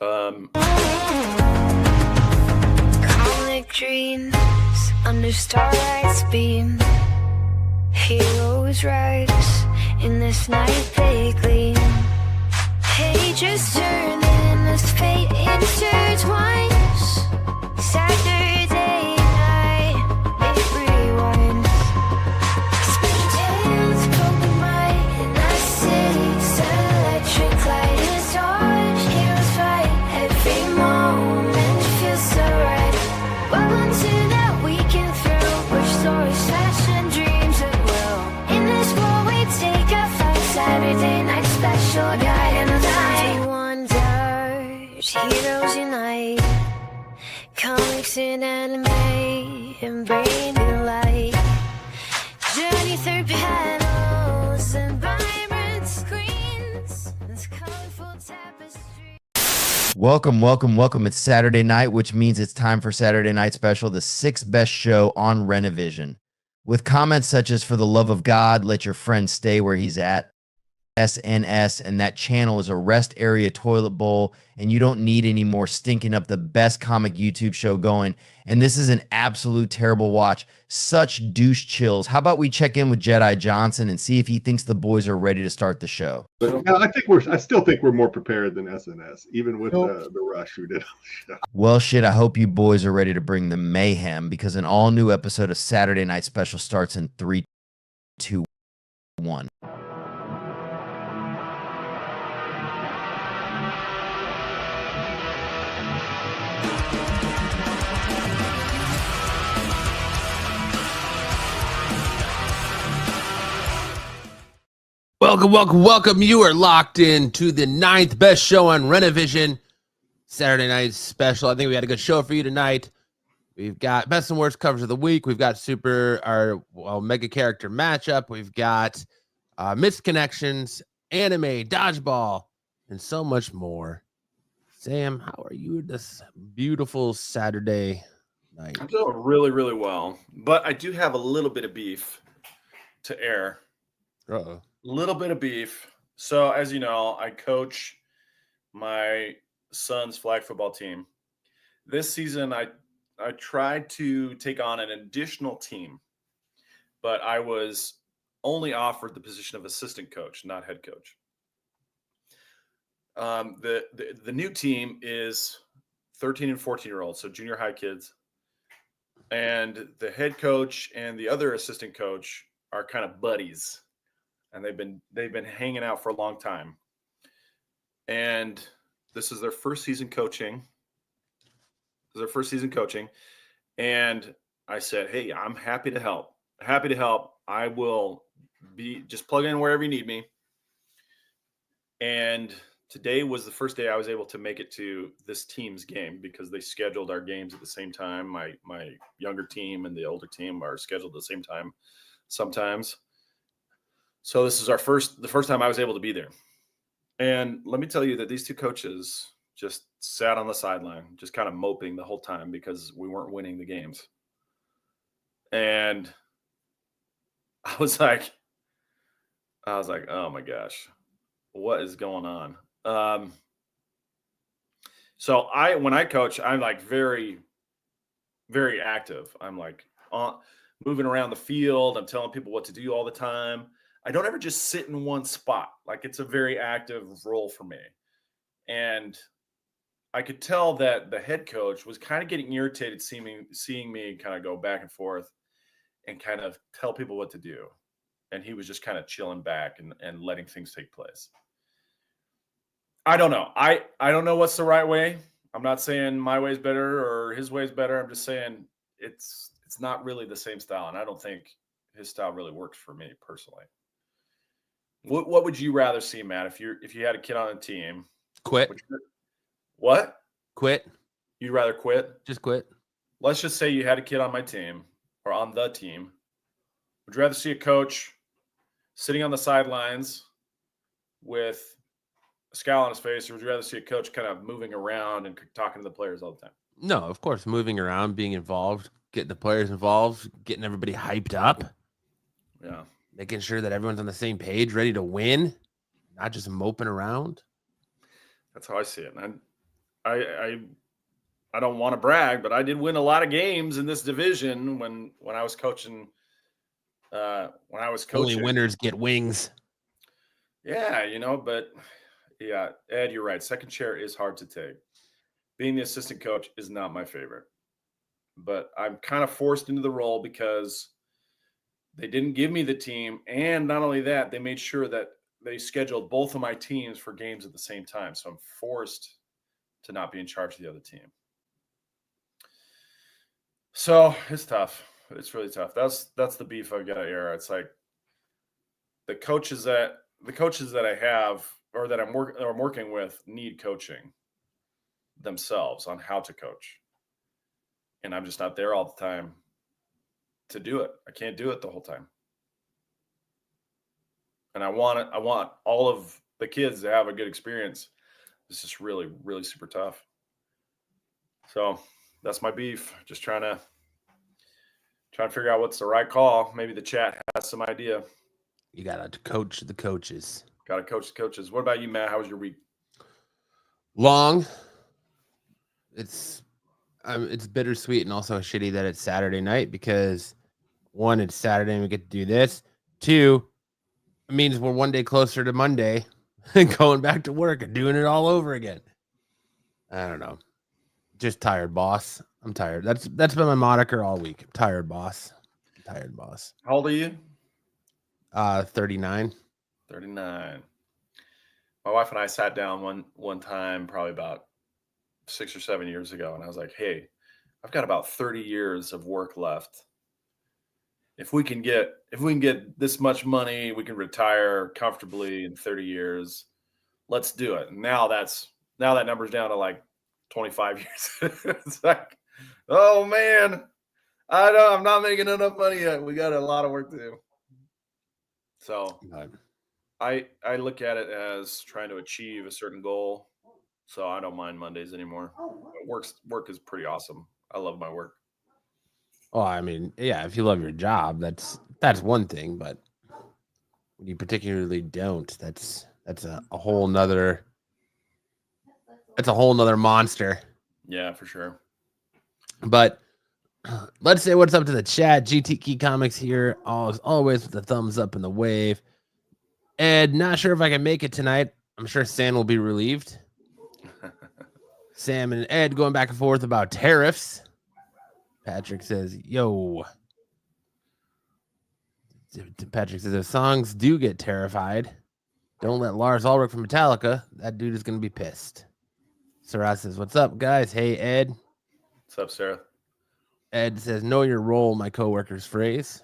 Comic dreams under starlight's beam. Heroes rise in this night they gleam. Pages turning as fate intertwines. Saturday night, it rewinds. Spin tales, broken mind in that city's electric light is on. Heroes fight, every moment feels so right. Welcome to that weekend thrill, where stories, fashion, dreams at will. In this world we take a flight, Saturday night special guide and night. Wonders, heroes unite. Comics and anime and brain delight. Journey through panels and vibrant screens. It's colorful tapestry. Welcome. It's Saturday night, which means it's time for Saturday Night Special, the 6th best show on Renovision. With comments such as, "For the love of God, let your friend stay where he's at," SNS, and that channel is a rest area toilet bowl, and you don't need any more stinking up the best comic YouTube show going. And this is an absolute terrible watch. Such douche chills. How about we check in with Jedi Johnson and see if he thinks the boys are ready to start the show? But I still think we're more prepared than SNS, even with the rush who did on the show. Well, shit, I hope you boys are ready to bring the mayhem, because an all-new episode of Saturday Night Special starts in 3, 2, 1. Welcome. You are locked in to the 9th best show on Renovision, Saturday Night Special. I think we had a good show for you tonight. We've got best and worst covers of the week. We've got mega character matchup. We've got missed connections, anime, dodgeball, and so much more. Sam, how are you this beautiful Saturday night? I'm doing really, really well, but I do have a little bit of beef to air. Uh-oh. Little bit of beef. So, as you know, I coach my son's flag football team. This season, I tried to take on an additional team, but I was only offered the position of assistant coach, not head coach. The new team is 13 and 14-year-olds, so junior high kids. And the head coach and the other assistant coach are kind of buddies. And they've been hanging out for a long time. And this is their first season coaching. And I said, "Hey, I'm happy to help. I will just plug in wherever you need me." And today was the first day I was able to make it to this team's game, because they scheduled our games at the same time. My younger team and the older team are scheduled at the same time sometimes. So this is the first time I was able to be there. And let me tell you that these two coaches just sat on the sideline, just kind of moping the whole time because we weren't winning the games. And I was like, oh my gosh, what is going on? So when I coach, I'm like very, very active. I'm like moving around the field. I'm telling people what to do all the time. I don't ever just sit in one spot. Like, it's a very active role for me. And I could tell that the head coach was kind of getting irritated seeing me kind of go back and forth and kind of tell people what to do. And he was just kind of chilling back and letting things take place. I don't know. I don't know what's the right way. I'm not saying my way is better or his way is better. I'm just saying it's not really the same style. And I don't think his style really works for me personally. What would you rather see, Matt, if you had a kid on a team? Quit. What? Quit. You'd rather quit? Just quit. Let's just say you had a kid on my team or on the team. Would you rather see a coach sitting on the sidelines with a scowl on his face, or would you rather see a coach kind of moving around and talking to the players all the time? No, of course, moving around, being involved, getting the players involved, getting everybody hyped up. Yeah. Making sure that everyone's on the same page, ready to win, not just moping around. That's how I see it, man. I don't want to brag, but I did win a lot of games in this division when I was coaching. Only winners get wings. Yeah, but yeah, Ed, you're right. Second chair is hard to take. Being the assistant coach is not my favorite, but I'm kind of forced into the role because they didn't give me the team. And not only that, they made sure that they scheduled both of my teams for games at the same time. So I'm forced to not be in charge of the other team. So it's tough. It's really tough. That's the beef I've got to air. It's like the coaches that I have or that I'm working with need coaching themselves on how to coach. And I'm just not there all the time to do it. I can't do it the whole time. And I want all of the kids to have a good experience. It's just really, really super tough. So that's my beef. Just trying to figure out what's the right call. Maybe the chat has some idea. You got to coach the coaches. Got to coach the coaches. What about you, Matt? How was your week? Long. It's bittersweet and also shitty that it's Saturday night because one, it's Saturday and we get to do this. Two, it means we're one day closer to Monday and going back to work and doing it all over again. I don't know. Just tired, boss. I'm tired. That's been my moniker all week. Tired, boss. Tired, boss. How old are you? 39. 39. My wife and I sat down one time, probably about 6 or 7 years ago, and I was like, "Hey, I've got about 30 years of work left. If we can get this much money, we can retire comfortably in 30 years. Let's do it." And now that number's down to like 25 years. It's like, oh man, I'm not making enough money yet. We got a lot of work to do. So I look at it as trying to achieve a certain goal. So I don't mind Mondays anymore. Work is pretty awesome. I love my work. Oh, I mean, yeah, if you love your job, that's one thing, but when you particularly don't, that's a whole nother monster. Yeah, for sure. But let's say what's up to the chat. GT Key Comics here, always with the thumbs up and the wave. Ed, not sure if I can make it tonight. I'm sure Sam will be relieved. Sam and Ed going back and forth about tariffs. Patrick says, yo. Patrick says, if songs do get terrified, don't let Lars Ulrich from Metallica. That dude is going to be pissed. Sarah says, what's up, guys? Hey, Ed. What's up, Sarah? Ed says, know your role, my coworker's phrase.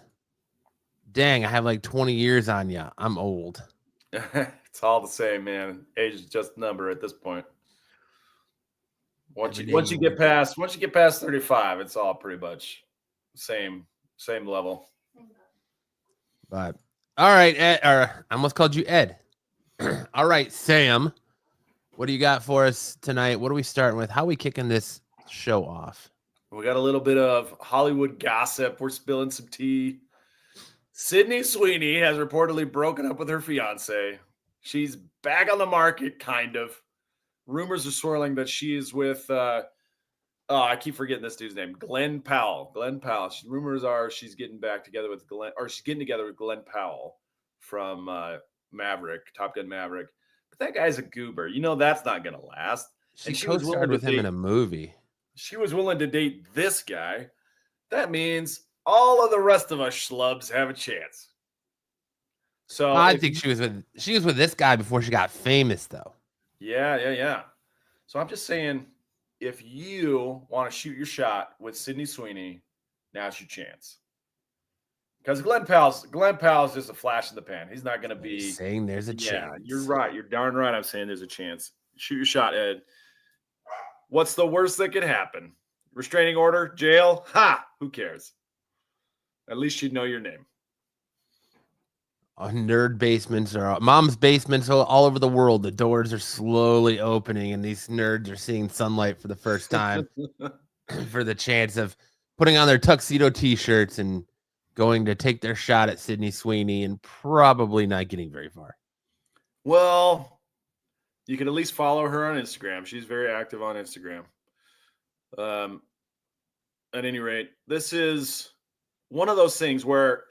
Dang, I have like 20 years on ya. I'm old. It's all the same, man. Age is just a number at this point. Once you get past 35, it's all pretty much same level. But all right, Ed, or I almost called you Ed. All right, Sam, what do you got for us tonight? What are we starting with? How are we kicking this show off? We got a little bit of Hollywood gossip. We're spilling some tea. Sydney Sweeney has reportedly broken up with her fiance. She's back on the market, kind of. Rumors are swirling that she is with, I keep forgetting this dude's name, Glenn Powell. Rumors are she's getting together with Glenn Powell from Maverick, Top Gun Maverick. But that guy's a goober. That's not going to last. She co-starred with him in a movie. She was willing to date this guy. That means all of the rest of us schlubs have a chance. So I think she was with this guy before she got famous, though. Yeah. So I'm just saying, if you want to shoot your shot with Sydney Sweeney, now's your chance. Because Glenn Powell's just a flash in the pan. He's not going to be saying there's a chance. Yeah, you're right. You're darn right. I'm saying there's a chance. Shoot your shot, Ed. What's the worst that could happen? Restraining order, jail? Ha! Who cares? At least you'd know your name. Nerd basements or mom's basements all over the world. The doors are slowly opening, and these nerds are seeing sunlight for the first time for the chance of putting on their tuxedo T-shirts and going to take their shot at Sydney Sweeney and probably not getting very far. Well, You can at least follow her on Instagram. She's very active on Instagram. At any rate, this is one of those things where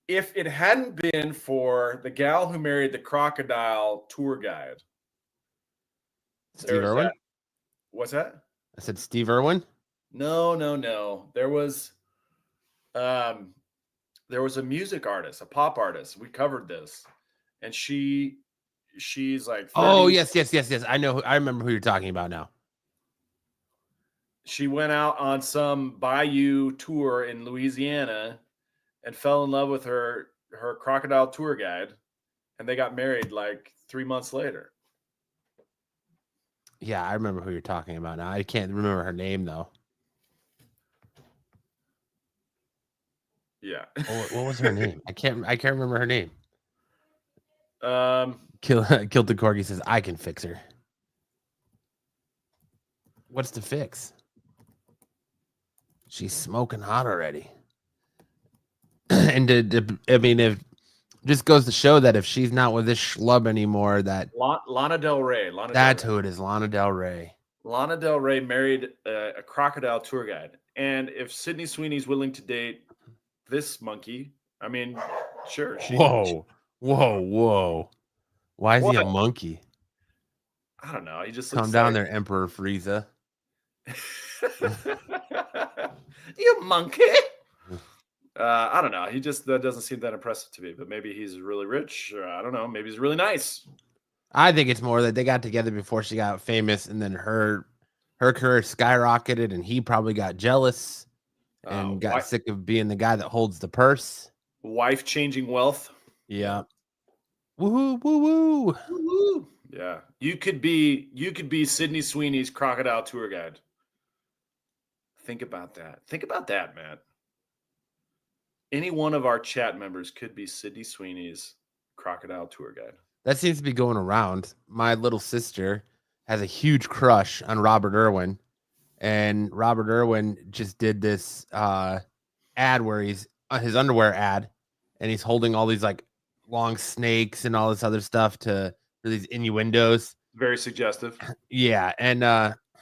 if it hadn't been for the gal who married the crocodile tour guide, Steve Irwin? What's that? I said Steve Irwin? No. There was a music artist, a pop artist. We covered this. And she's like 30. Oh, yes. I remember who you're talking about now. She went out on some bayou tour in Louisiana and fell in love with her crocodile tour guide, and they got married like 3 months later. Yeah, I remember who you're talking about now. I can't remember her name though. Yeah. What was her name? I can't remember her name. Kill the Corgi says I can fix her. What's the fix? She's smoking hot already. And I mean, if just goes to show that if she's not with this schlub anymore, that Lana Del Rey. That's who it is, Lana Del Rey. Lana Del Rey married a crocodile tour guide, and if Sydney Sweeney's willing to date this monkey, I mean, sure. Whoa. Why is he a monkey? I don't know. He just calm down there, Emperor Frieza. You monkey. I don't know. He just doesn't seem that impressive to me. But maybe he's really rich. Or I don't know. Maybe he's really nice. I think it's more that they got together before she got famous, and then her career skyrocketed, and he probably got jealous and got sick of being the guy that holds the purse. Wife changing wealth. Yeah. Woohoo! Woo! Woo! Yeah. You could be Sydney Sweeney's crocodile tour guide. Think about that, man. Any one of our chat members could be Sydney Sweeney's crocodile tour guide. That seems to be going around. My little sister has a huge crush on Robert Irwin, and Robert Irwin just did this ad where he's his underwear ad, and he's holding all these like long snakes and all this other stuff for these innuendos. Very suggestive. Yeah, and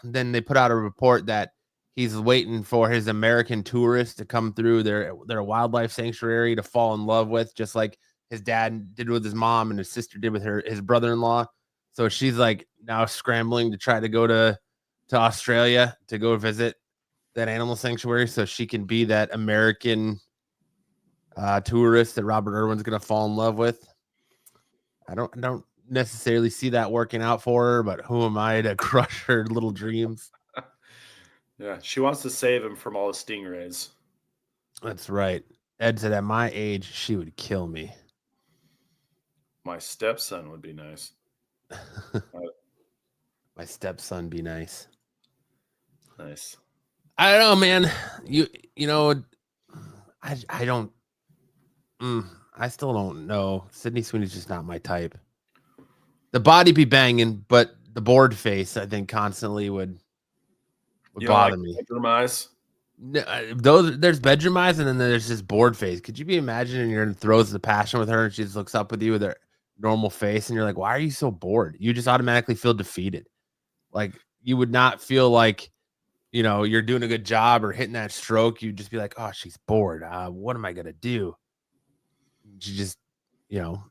then they put out a report that he's waiting for his American tourists to come through their wildlife sanctuary to fall in love with, just like his dad did with his mom and his sister did with his brother-in-law. So she's like now scrambling to try to go to Australia to go visit that animal sanctuary so she can be that American tourist that Robert Irwin's gonna fall in love with. I don't necessarily see that working out for her, but who am I to crush her little dreams? Yeah, she wants to save him from all the stingrays. That's right. Ed said at my age, she would kill me. My stepson would be nice. My stepson be nice. Nice. I don't know, man. You know, I don't. I still don't know. Sydney Sweeney's just not my type. The body be banging, but the bored face, I think, constantly would bother me. Bedroom eyes? No, there's bedroom eyes, and then there's this bored face. Could you be imagining you're in throes of passion with her, and she just looks up with you with her normal face, and you're like, why are you so bored? You just automatically feel defeated. Like you would not feel like, you're doing a good job or hitting that stroke. You'd just be like, oh, she's bored. What am I gonna do? She just,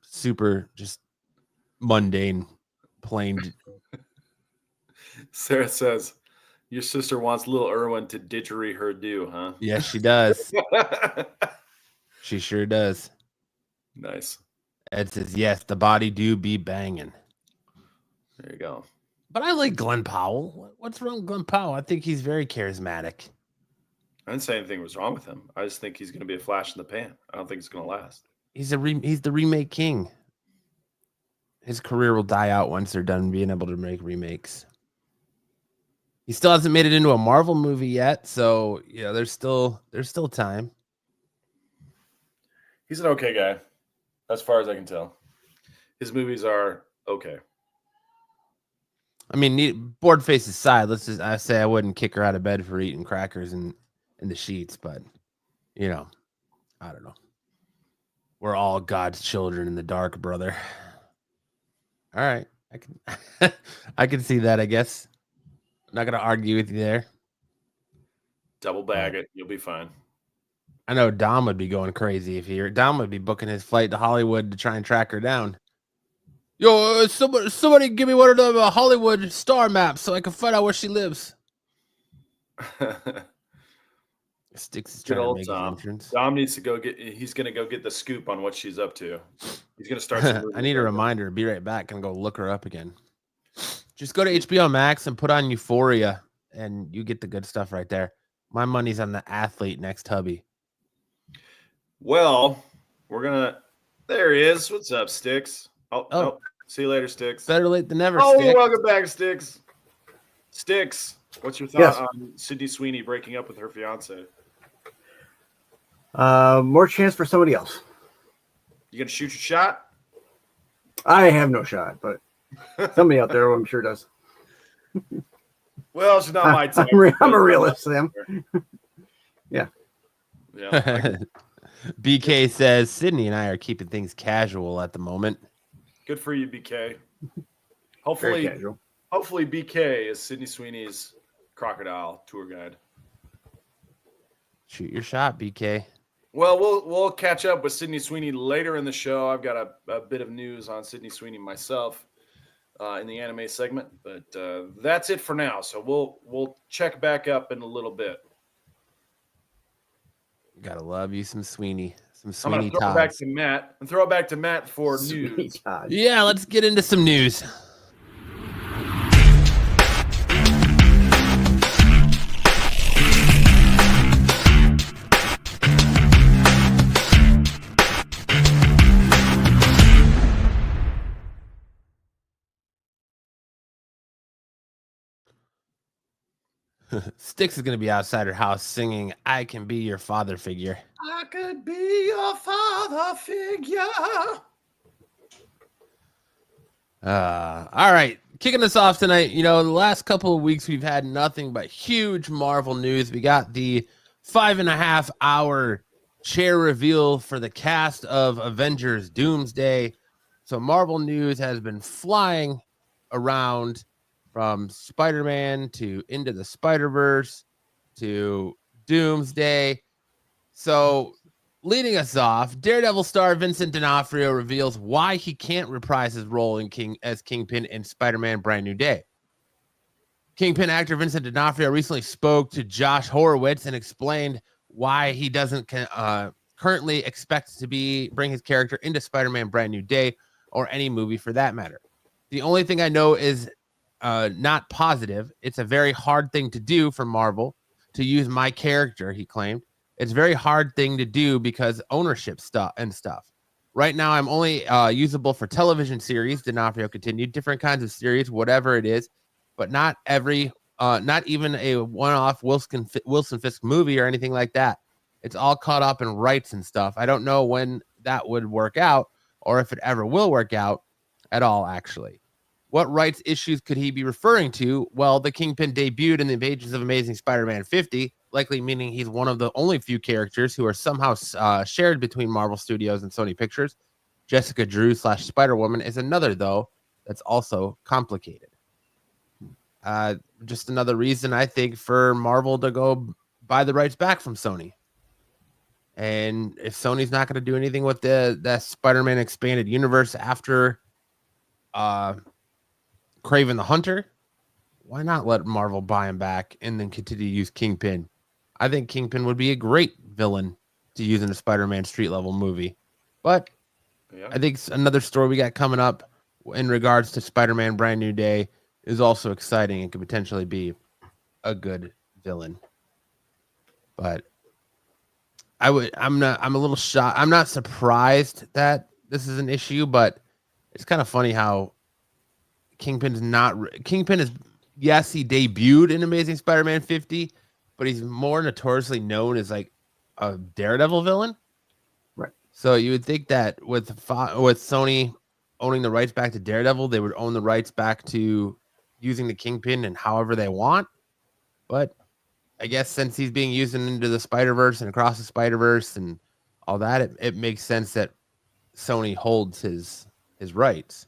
super just mundane, plain. Sarah says, your sister wants little Irwin to didgeridoo, huh? Yes, she does. She sure does. Nice. Ed says, yes, the body do be banging. There you go. But I like Glenn Powell. What's wrong with Glenn Powell? I think he's very charismatic. I didn't say anything was wrong with him. I just think he's going to be a flash in the pan. I don't think it's going to last. He's the remake king. His career will die out once they're done being able to make remakes. He still hasn't made it into a Marvel movie yet, so there's still time. He's an okay guy, as far as I can tell. His movies are okay. I mean, bored face aside, I say I wouldn't kick her out of bed for eating crackers in the sheets, but I don't know. We're all God's children in the dark, brother. All right. I can see that, I guess. I'm not gonna argue with you there. Double bag it. You'll be fine. I know Dom would be going crazy if Dom would be booking his flight to Hollywood to try and track her down. Yo, somebody give me one of the Hollywood star maps so I can find out where she lives. Sticks is Good trying to old make Dom. his entrance. Dom needs to go get. He's gonna go get the scoop on what she's up to. He's gonna start. Some I need a reminder. Be right back and go look her up again. Just go to HBO Max and put on Euphoria, and you get the good stuff right there. My money's on the athlete next hubby. Well, we're gonna. There he is. What's up, Sticks? Oh. Nope. See you later, Sticks. Better late than never. Oh, Stick. welcome back, Sticks. Sticks, what's your thought on Sydney Sweeney breaking up with her fiance? More chance for somebody else. You gonna shoot your shot? I have no shot, but somebody out there, I'm sure does. Well, it's not my type. I'm a realist, Sam. Yeah. BK says Sydney and I are keeping things casual at the moment. Good for you, BK. Very casual. Hopefully BK is Sydney Sweeney's crocodile tour guide. Shoot your shot, BK. Well, we'll catch up with Sydney Sweeney later in the show. I've got a bit of news on Sydney Sweeney myself in the anime segment, but that's it for now. So we'll check back up in a little bit. Gotta love you some Sweeney. Some I'm Sweeney gonna throw it back to Matt and throw it back to Matt for news. Yeah, let's get into some news. Styx is going to be outside her house singing I Can Be Your Father Figure. I could be your father figure. All right. Kicking us off tonight, the last couple of weeks we've had nothing but huge Marvel news. We got the 5.5 hour chair reveal for the cast of Avengers Doomsday. So Marvel news has been flying around from Spider-Man to Into the Spider-Verse to Doomsday. So leading us off, Daredevil star Vincent D'Onofrio reveals why he can't reprise his role as Kingpin in Spider-Man Brand New Day. Kingpin actor Vincent D'Onofrio recently spoke to Josh Horowitz and explained why he doesn't currently expect to bring his character into Spider-Man Brand New Day or any movie for that matter. The only thing I know is not positive. It's a very hard thing to do for Marvel to use my character, he claimed. It's a very hard thing to do because ownership stuff. Right now, I'm only usable for television series, D'Onofrio continued, different kinds of series, whatever it is, but not even a one-off Wilson Fisk movie or anything like that. It's all caught up in rights and stuff. I don't know when that would work out or if it ever will work out at all, actually. What rights issues could he be referring to? Well, the Kingpin debuted in the Pages of Amazing Spider-Man 50, likely meaning he's one of the only few characters who are somehow shared between Marvel Studios and Sony Pictures. Jessica Drew / Spider-Woman is another, though, that's also complicated. Just another reason, I think, for Marvel to go buy the rights back from Sony. And if Sony's not going to do anything with the Spider-Man expanded universe after Kraven the Hunter, why not let Marvel buy him back and then continue to use Kingpin? I think Kingpin would be a great villain to use in a Spider-Man street level movie. But yeah. I think another story we got coming up in regards to Spider-Man Brand New Day is also exciting and could potentially be a good villain. But I'm a little shocked. I'm not surprised that this is an issue, but it's kind of funny how Kingpin is, yes, he debuted in Amazing Spider-Man 50, but he's more notoriously known as like a Daredevil villain. Right. So you would think that with Sony owning the rights back to Daredevil, they would own the rights back to using the Kingpin and however they want. But I guess since he's being used into the Spider-Verse and across the Spider-Verse and all that, it makes sense that Sony holds his rights.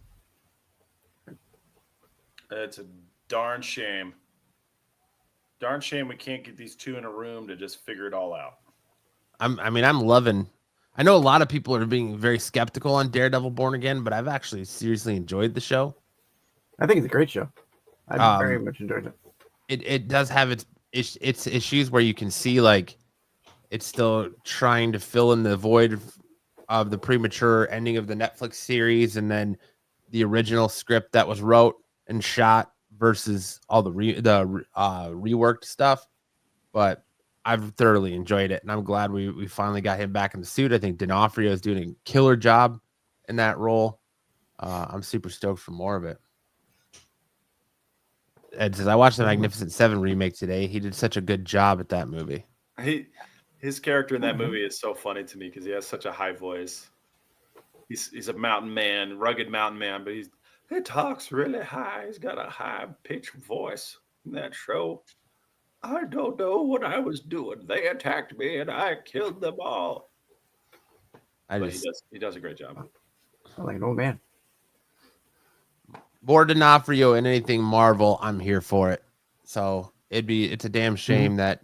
It's a darn shame. Darn shame we can't get these two in a room to just figure it all out. I'm loving. I know a lot of people are being very skeptical on Daredevil Born Again, but I've actually seriously enjoyed the show. I think it's a great show. I very much enjoyed it. It does have its issues where you can see like it's still trying to fill in the void of the premature ending of the Netflix series, and then the original script that was wrote and shot versus all the reworked stuff. But I've thoroughly enjoyed it, and I'm glad we finally got him back in the suit. I think D'Onofrio is doing a killer job in that role. I'm super stoked for more of it. Ed says, I watched the Magnificent Seven remake today. He did such a good job at that movie. His character in that movie is so funny to me because he has such a high voice. He's a mountain man, rugged mountain man, but he talks really high. He's got a high pitched voice in that show. I don't know what I was doing. They attacked me and I killed them all. He does a great job. I'm like an old man. More D'Onofrio and anything Marvel, I'm here for it. So it's a damn shame that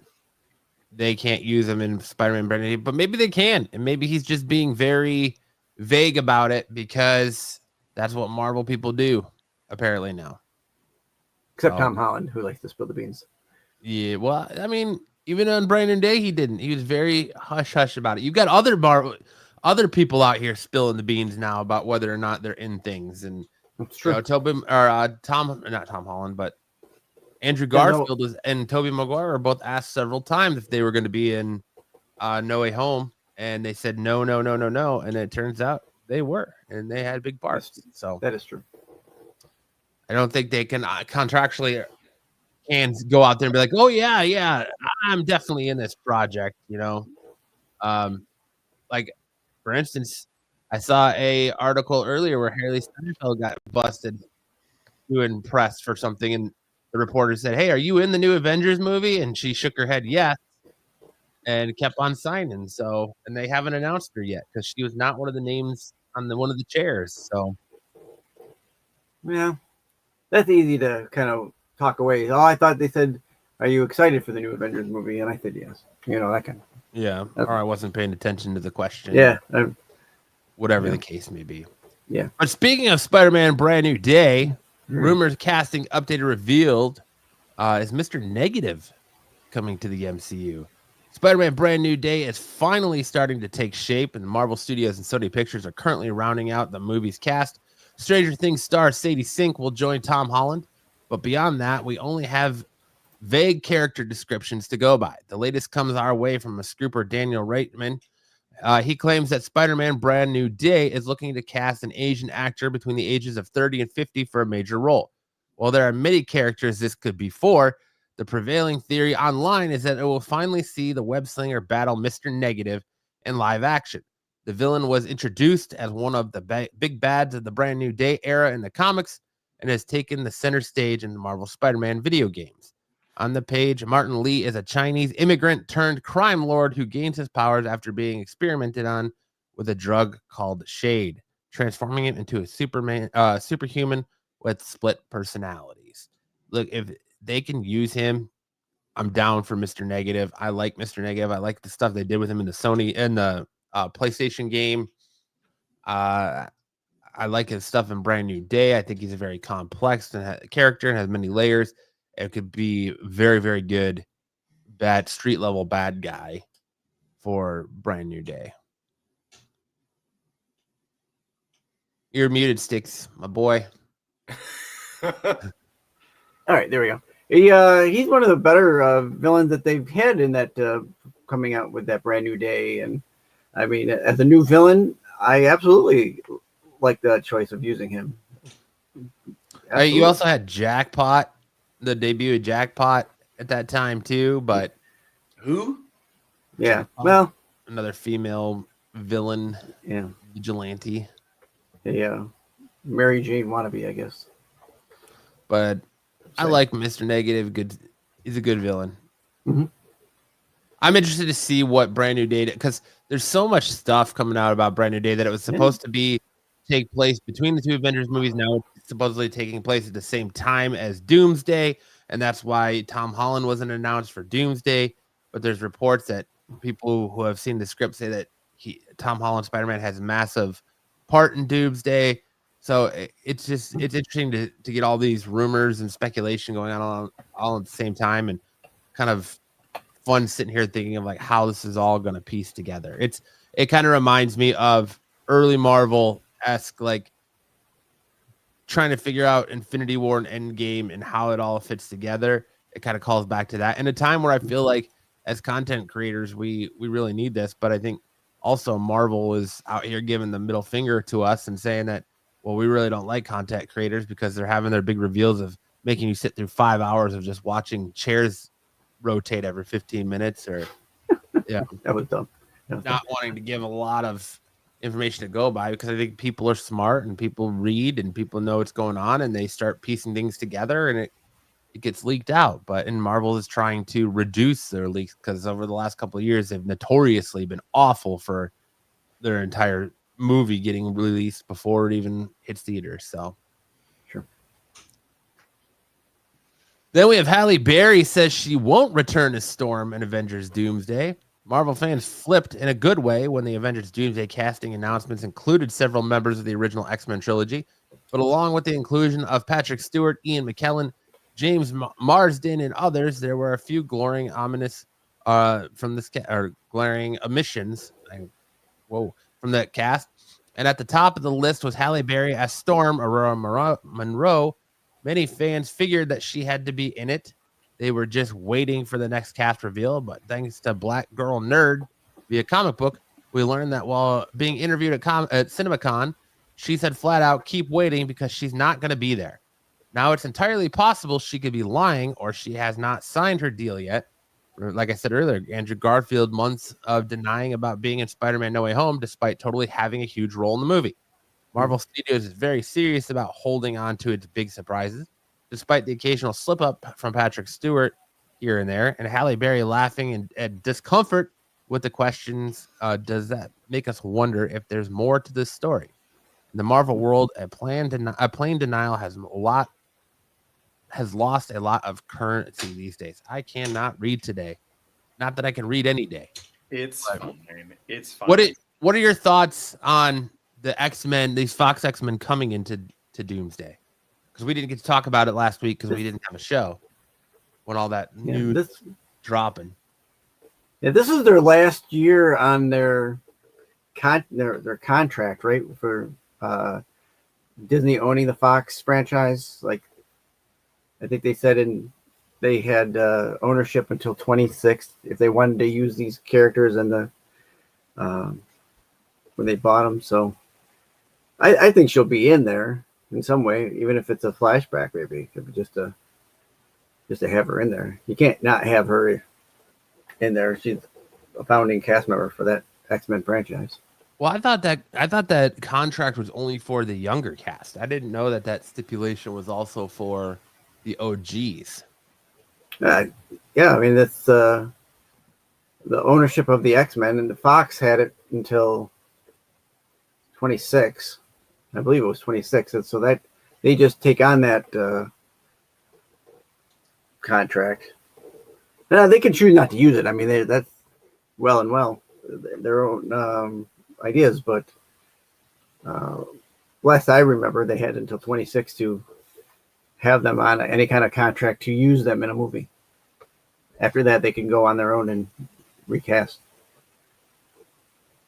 they can't use him in Spider-Man Brand New, but maybe they can, and maybe he's just being very vague about it because that's what Marvel people do apparently now. Except Tom Holland, who likes to spill the beans. Yeah, well, I mean, even on Brand New Day, he didn't. He was very hush hush about it. You got other people out here spilling the beans now about whether or not they're in things, and That's true. not Tom Holland, but Andrew Garfield and Tobey Maguire were both asked several times if they were going to be in No Way Home, and they said no, and it turns out they were, and they had big parts. So that is true. I don't think they can contractually go out there and be like, oh yeah, I'm definitely in this project, you know. Like for instance, I saw a article earlier where Haley Steinfeld got busted doing press for something, and the reporter said, hey, are you in the new Avengers movie? And she shook her head yes, and kept on signing. So, and they haven't announced her yet because she was not one of the names on one of the chairs. So yeah, that's easy to kind of talk away. Oh, I thought they said, are you excited for the new Avengers movie? And I said yes. You know, that kind of. Yeah, or I wasn't paying attention to the question. Yeah. Whatever the case may be. Yeah. But speaking of Spider-Man Brand New Day, rumors casting updated revealed is Mr. Negative coming to the MCU. Spider-Man Brand New Day is finally starting to take shape, and Marvel Studios and Sony Pictures are currently rounding out the movie's cast. Stranger Things star Sadie Sink will join Tom Holland, but beyond that, we only have vague character descriptions to go by. The latest comes our way from a scooper, Daniel Reitman. He claims that Spider-Man Brand New Day is looking to cast an Asian actor between the ages of 30 and 50 for a major role. While there are many characters this could be for, the prevailing theory online is that it will finally see the web-slinger battle Mr. Negative in live action. The villain was introduced as one of the big bads of the Brand New Day era in the comics and has taken the center stage in the Marvel Spider-Man video games. On the page, Martin Lee is a Chinese immigrant turned crime lord who gains his powers after being experimented on with a drug called Shade, transforming him into a superhuman with split personalities. Look, if they can use him, I'm down for Mr. Negative. I like Mr. Negative. I like the stuff they did with him in the Sony and the PlayStation game. I like his stuff in Brand New Day. I think he's a very complex character and has many layers. It could be very, very good, bad street level bad guy for Brand New Day. You're muted, Sticks, my boy. All right, there we go. He's one of the better villains that they've had in that coming out with that Brand New Day. And I mean, as a new villain, I absolutely like the choice of using him. You also had Jackpot, the debut of Jackpot at that time too, but who? Yeah, Jackpot, well, another female villain, yeah, vigilante. Yeah, Mary Jane wannabe, I guess. But I like Mr. Negative. Good, he's a good villain. Mm-hmm. I'm interested to see what Brand New Day, because there's so much stuff coming out about Brand New Day that it was supposed to take place between the two Avengers movies. Now it's supposedly taking place at the same time as Doomsday, and that's why Tom Holland wasn't announced for Doomsday. But there's reports that people who have seen the script say that Tom Holland Spider-Man has a massive part in Doomsday. So it's interesting to get all these rumors and speculation going on all at the same time, and kind of fun sitting here thinking of like how this is all going to piece together. It kind of reminds me of early Marvel-esque, like trying to figure out Infinity War and Endgame and how it all fits together. It kind of calls back to that. In a time where I feel like as content creators, we really need this, but I think also Marvel is out here giving the middle finger to us and saying that, well, we really don't like content creators because they're having their big reveals of making you sit through 5 hours of just watching chairs rotate every 15 minutes or That was dumb. not wanting to give a lot of information to go by, because I think people are smart and people read and people know what's going on and they start piecing things together and it gets leaked out. But Marvel is trying to reduce their leaks because over the last couple of years they've notoriously been awful for their entire movie getting released before it even hits theaters. So sure. Then we have Halle Berry says she won't return as Storm in Avengers Doomsday. Marvel fans flipped in a good way when the Avengers Doomsday casting announcements included several members of the original X-Men trilogy, but along with the inclusion of Patrick Stewart, Ian McKellen, James Marsden, and others, there were a few glaring omissions from that cast. And at the top of the list was Halle Berry as Storm, Aurora Monroe. Many fans figured that she had to be in it. They were just waiting for the next cast reveal, but thanks to Black Girl Nerd via comic book, we learned that while being interviewed at CinemaCon, she said flat out, keep waiting because she's not going to be there. Now, it's entirely possible she could be lying or she has not signed her deal yet. Like I said earlier, Andrew Garfield, months of denying about being in Spider-Man No Way Home, despite totally having a huge role in the movie. Marvel Studios is very serious about holding on to its big surprises, despite the occasional slip-up from Patrick Stewart here and there, and Halle Berry laughing and discomfort with the questions. Does that make us wonder if there's more to this story? In the Marvel world, a plain denial has lost a lot of currency these days. I cannot read today. Not that I can read any day. It's fine. It's fine. What are your thoughts on the X-Men, these Fox X-Men coming into Doomsday? Because we didn't get to talk about it last week because we didn't have a show when all that news dropping. Yeah, this is their last year on their contract, right? For Disney owning the Fox franchise. Like, I think they said they had ownership until 26 if they wanted to use these characters in the when they bought them. So I think she'll be in there in some way, even if it's a flashback, maybe just to have her in there. You can't not have her in there. She's a founding cast member for that X-Men franchise. Well, I thought that contract was only for the younger cast. I didn't know that stipulation was also for the OGs. Yeah, I mean that's the ownership of the X-Men, and the Fox had it until 26. I believe it was 26, and so that they just take on that contract. Now they can choose not to use it. I mean, that's well and well their own ideas, but last I remember, they had until 26 to have them on any kind of contract to use them in a movie. After that, they can go on their own and recast.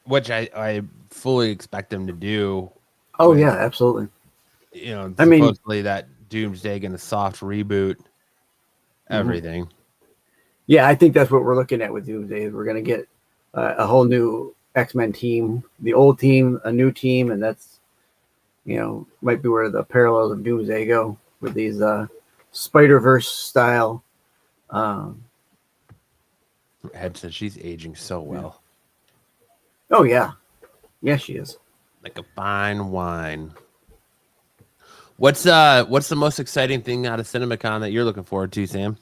Which I fully expect them to do. Oh, yeah, absolutely. You know, supposedly that Doomsday and a soft reboot, everything. Yeah, I think that's what we're looking at with Doomsday. We're going to get a whole new X-Men team, the old team, a new team, and that's, might be where the parallels of Doomsday go with these Spider-Verse style. Ed says she's aging so well. Oh, yeah. Yeah, she is. Like a fine wine. What's the most exciting thing out of CinemaCon that you're looking forward to, Sam?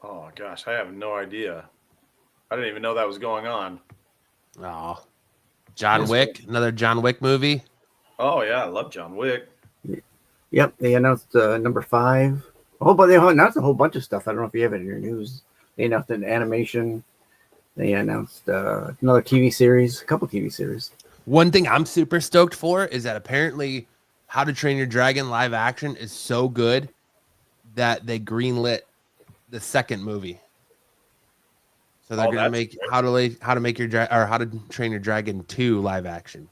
Oh, gosh, I have no idea. I didn't even know that was going on. Oh, John Wick, another John Wick movie. Oh, yeah, I love John Wick. Yep, they announced number 5. They announced a whole bunch of stuff. I don't know if you have it in your news. They announced an animation. They announced another TV series, a couple TV series. One thing I'm super stoked for is that apparently How to Train Your Dragon live action is so good that they greenlit the second movie. So they're gonna make How to Train Your Dragon 2 live action.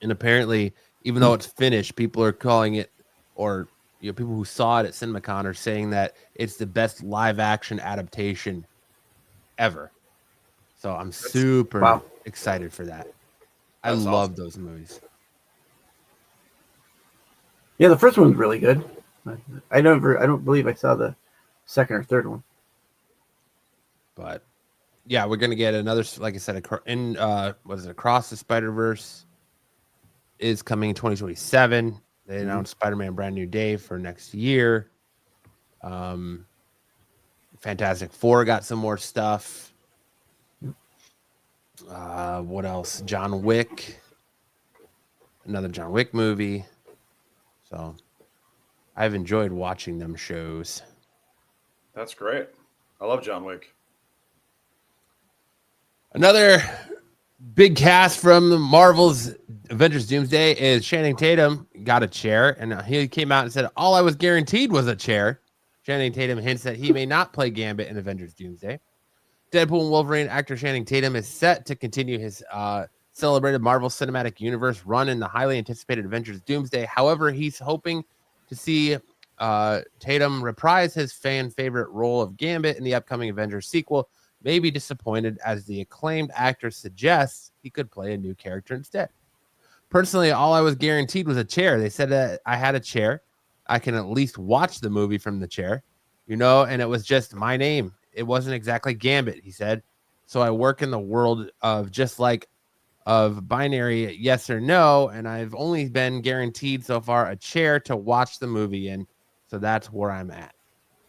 And apparently, even though it's finished, people are calling it, or people who saw it at CinemaCon are saying that it's the best live action adaptation ever. So I'm super excited for that. I love those movies. Yeah, the first one's really good. I don't believe I saw the second or third one. But yeah, we're gonna get another, like I said, Across the Spider-Verse is coming in 2027. They announced Spider-Man Brand New Day for next year. Fantastic Four got some more stuff. What else? John Wick. Another John Wick movie. So I've enjoyed watching them shows. That's great. I love John Wick. Another big cast from the Marvel's Avengers Doomsday is Channing Tatum got a chair, and he came out and said, all I was guaranteed was a chair. Channing Tatum hints that he may not play Gambit in Avengers Doomsday. Deadpool and Wolverine actor Channing Tatum is set to continue his celebrated Marvel Cinematic Universe run in the highly anticipated Avengers Doomsday. However, he's hoping to see Tatum reprise his fan favorite role of Gambit in the upcoming Avengers sequel. May be disappointed as the acclaimed actor suggests he could play a new character instead. Personally, all I was guaranteed was a chair. They said that I had a chair. I can at least watch the movie from the chair, and it was just my name. It wasn't exactly Gambit, he said. So I work in the world of of binary yes or no, and I've only been guaranteed so far a chair to watch the movie in. So that's where I'm at.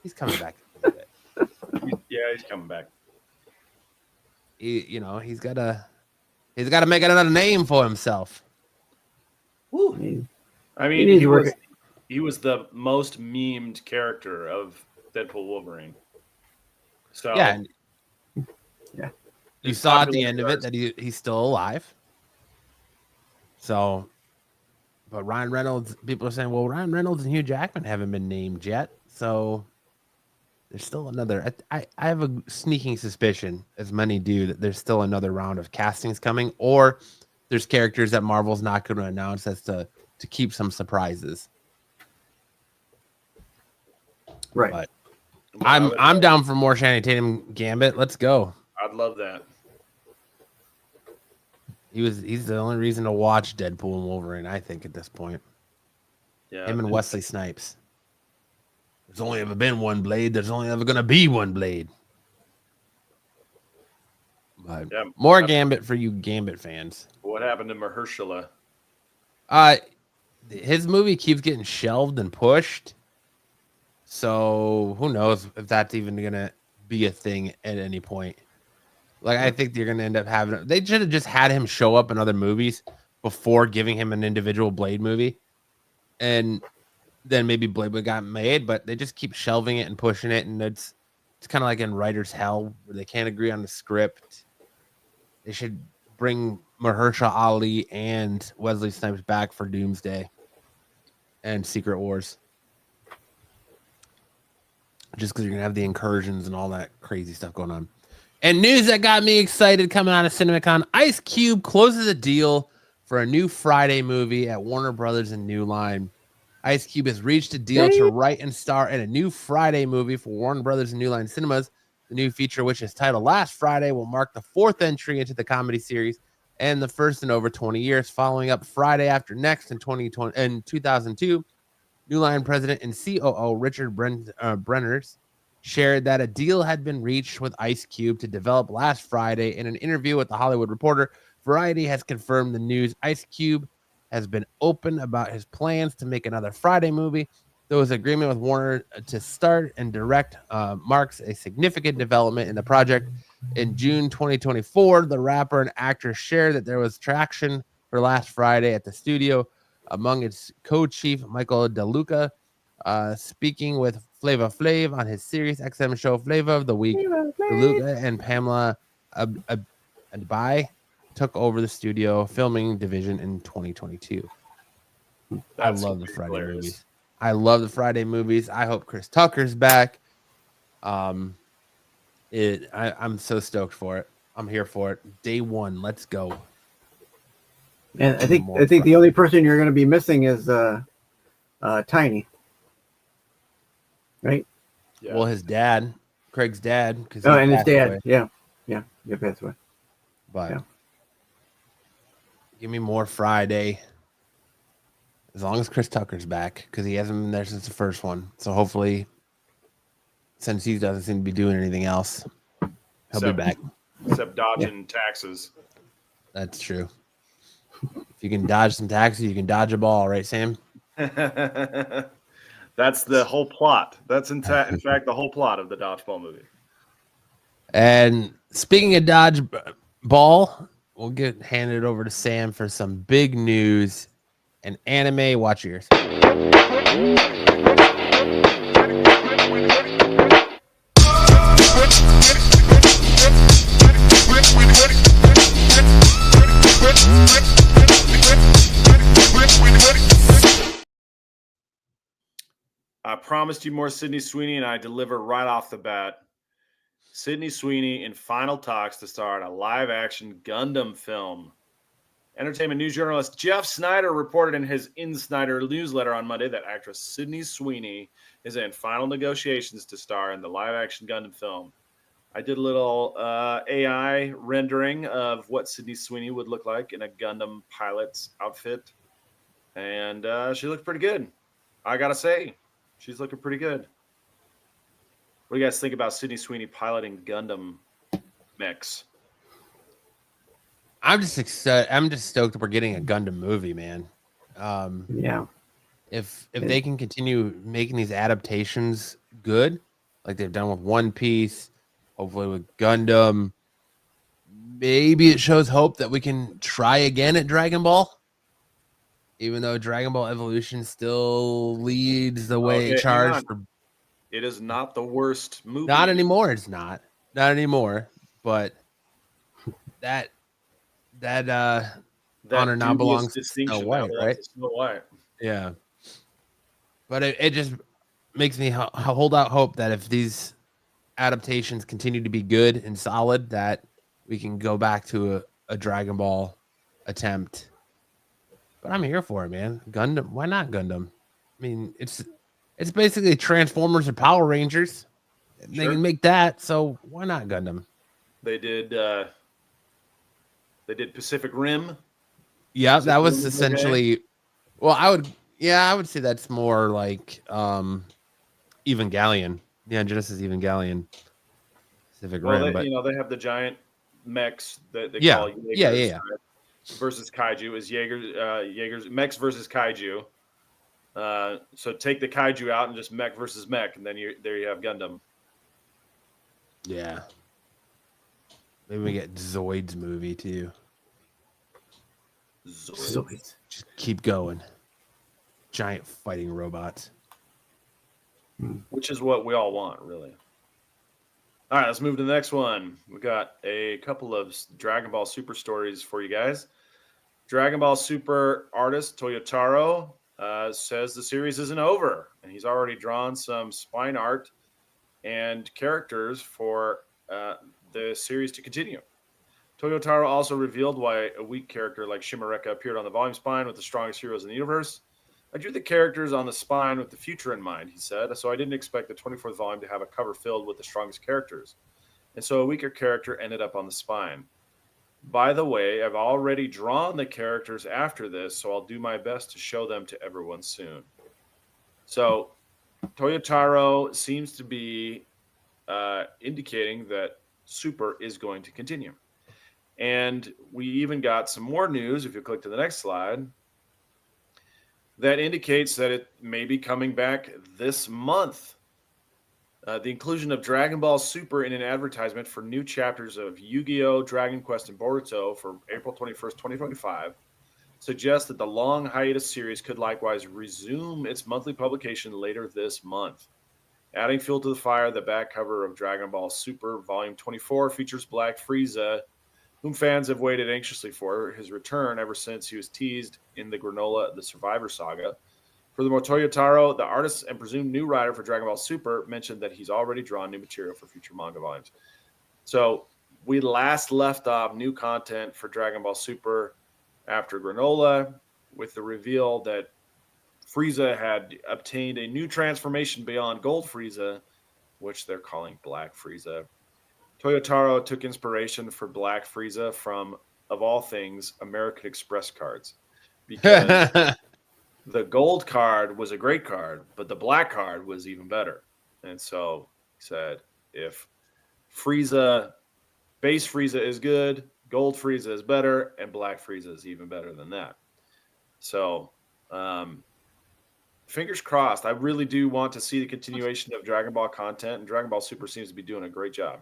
He's coming back a little bit. Yeah, he's coming back. He's got to make another name for himself. Woo. I mean, he was the most memed character of Deadpool Wolverine. So yeah. You saw at the end of it that he's still alive. So, but Ryan Reynolds, people are saying, well, Ryan Reynolds and Hugh Jackman haven't been named yet. So there's still another. I have a sneaking suspicion, as many do, that there's still another round of castings coming, or there's characters that Marvel's not going to announce as to keep some surprises. Right. But I'm down for more Channing Tatum Gambit. Let's go. I'd love that. He's the only reason to watch Deadpool and Wolverine, I think, at this point. Yeah. Him and Wesley Snipes. There's only ever been one Blade. There's only ever going to be one Blade. But more Gambit for you Gambit fans. What happened to Mahershala? His movie keeps getting shelved and pushed. So who knows if that's even going to be a thing at any point. Like, I think they're going to end up having... They should have just had him show up in other movies before giving him an individual Blade movie. And then maybe Blade would got made, but they just keep shelving it and pushing it. And it's kind of like in writer's hell where they can't agree on the script. They should bring Mahershala Ali and Wesley Snipes back for Doomsday and Secret Wars. Just because you're going to have the incursions and all that crazy stuff going on. And news that got me excited coming out of CinemaCon, Ice Cube closes a deal for a new Friday movie at Warner Brothers and New Line. Ice Cube has reached a deal to write and star in a new Friday movie for Warner Brothers and New Line Cinemas. The new feature, which is titled Last Friday, will mark the 4th entry into the comedy series and the first in over 20 years, following up Friday After Next in 2002. New Line president and COO Richard Brenners shared that a deal had been reached with Ice Cube to develop Last Friday. In an interview with The Hollywood Reporter, Variety has confirmed the news. Ice Cube has been open about his plans to make another Friday movie. There was agreement with Warner to start and direct marks a significant development in the project. In June 2024, the rapper and actor shared that there was traction for Last Friday at the studio. among its co-chief Michael DeLuca, speaking with Flava Flav on his Sirius XM show Flavor of the Week. DeLuca and Pamela Adbai took over the studio filming division in 2022. I love the Friday movies. I love the Friday movies. I hope Chris Tucker's back. I'm so stoked for it. I'm here for it. Day one, let's go. And I think the only person you're going to be missing is Tiny, right? Yeah. Well, his dad, Craig's dad, because and his dad, yeah, he passed away. But Yeah. give me more Friday. As long as Chris Tucker's back, because he hasn't been there since the first one. So hopefully, since he doesn't seem to be doing anything else, he'll be back. Except dodging taxes. That's true. If you can dodge some taxes, you can dodge a ball, right, Sam? That's the whole plot. That's in fact the whole plot of the dodgeball movie. And speaking of dodge ball, we'll hand it over to Sam for some big news and anime. Watch yours. I promised you more Sydney Sweeney, and I deliver right off the bat. Sydney Sweeney in final talks to star in a live-action Gundam film. Entertainment news journalist Jeff Snyder reported in his In-Snyder newsletter on Monday that actress Sydney Sweeney is in final negotiations to star in the live-action Gundam film. I did a little AI rendering of what Sydney Sweeney would look like in a Gundam pilot's outfit, and she looked pretty good. I gotta say, she's looking pretty good. What do you guys think about Sydney Sweeney piloting Gundam mechs? I'm just excited. I'm just stoked that we're getting a Gundam movie, man. Yeah. If they can continue making these adaptations good, like they've done with One Piece, hopefully with Gundam, maybe it shows hope that we can try again at Dragon Ball. Even though Dragon Ball Evolution still leads the way charged for. It is not the worst movie. Not anymore. It's not anymore. But that honor now belongs to Snow White, right? Snow White. Yeah. But it just makes me hold out hope that if these adaptations continue to be good and solid, that we can go back to a Dragon Ball attempt. But I'm here for it, man. Gundam. Why not Gundam? I mean, it's basically Transformers or Power Rangers. They can make that, so why not Gundam? They did Pacific Rim. Yeah, that was essentially. Well, I would say that's more like Evangelion. Yeah, Genesis Evangelion. Pacific Rim, but they have the giant mechs that they yeah, call Jaegers, yeah. Versus Kaiju is Jaegers mechs versus Kaiju. So take the Kaiju out and just mech versus mech, and then there you have Gundam. Yeah. Maybe we get Zoids movie too. Zoids. Just keep going. Giant fighting robots. Which is what we all want, really. All right, let's move to the next one. We got a couple of Dragon Ball Super stories for you guys. Dragon Ball Super artist Toyotaro says the series isn't over, and he's already drawn some spine art and characters for the series to continue. Toyotaro also revealed why a weak character like Shimareka appeared on the volume spine with the strongest heroes in the universe. I drew the characters on the spine with the future in mind, he said, so I didn't expect the 24th volume to have a cover filled with the strongest characters. And so a weaker character ended up on the spine. By the way, I've already drawn the characters after this, so I'll do my best to show them to everyone soon. So Toyotaro seems to be indicating that Super is going to continue. And we even got some more news, if you click to the next slide, that indicates that it may be coming back this month. The inclusion of Dragon Ball Super in an advertisement for new chapters of Yu-Gi-Oh!, Dragon Quest, and Boruto for April 21st, 2025 suggests that the long hiatus series could likewise resume its monthly publication later this month. Adding fuel to the fire, the back cover of Dragon Ball Super Volume 24 features Black Frieza, whom fans have waited anxiously for his return ever since he was teased in the Granola The Survivor Saga. Furthermore, Toyotaro, the artist and presumed new writer for Dragon Ball Super, mentioned that he's already drawn new material for future manga volumes. So we last left off new content for Dragon Ball Super after Granola, with the reveal that Frieza had obtained a new transformation beyond Gold Frieza, which they're calling Black Frieza. Toyotaro took inspiration for Black Frieza from, of all things, American Express cards, because the gold card was a great card, but the black card was even better. And so he said, if Frieza, base Frieza is good, gold Frieza is better, and black Frieza is even better than that. So, fingers crossed. I really do want to see the continuation of Dragon Ball content, and Dragon Ball Super seems to be doing a great job.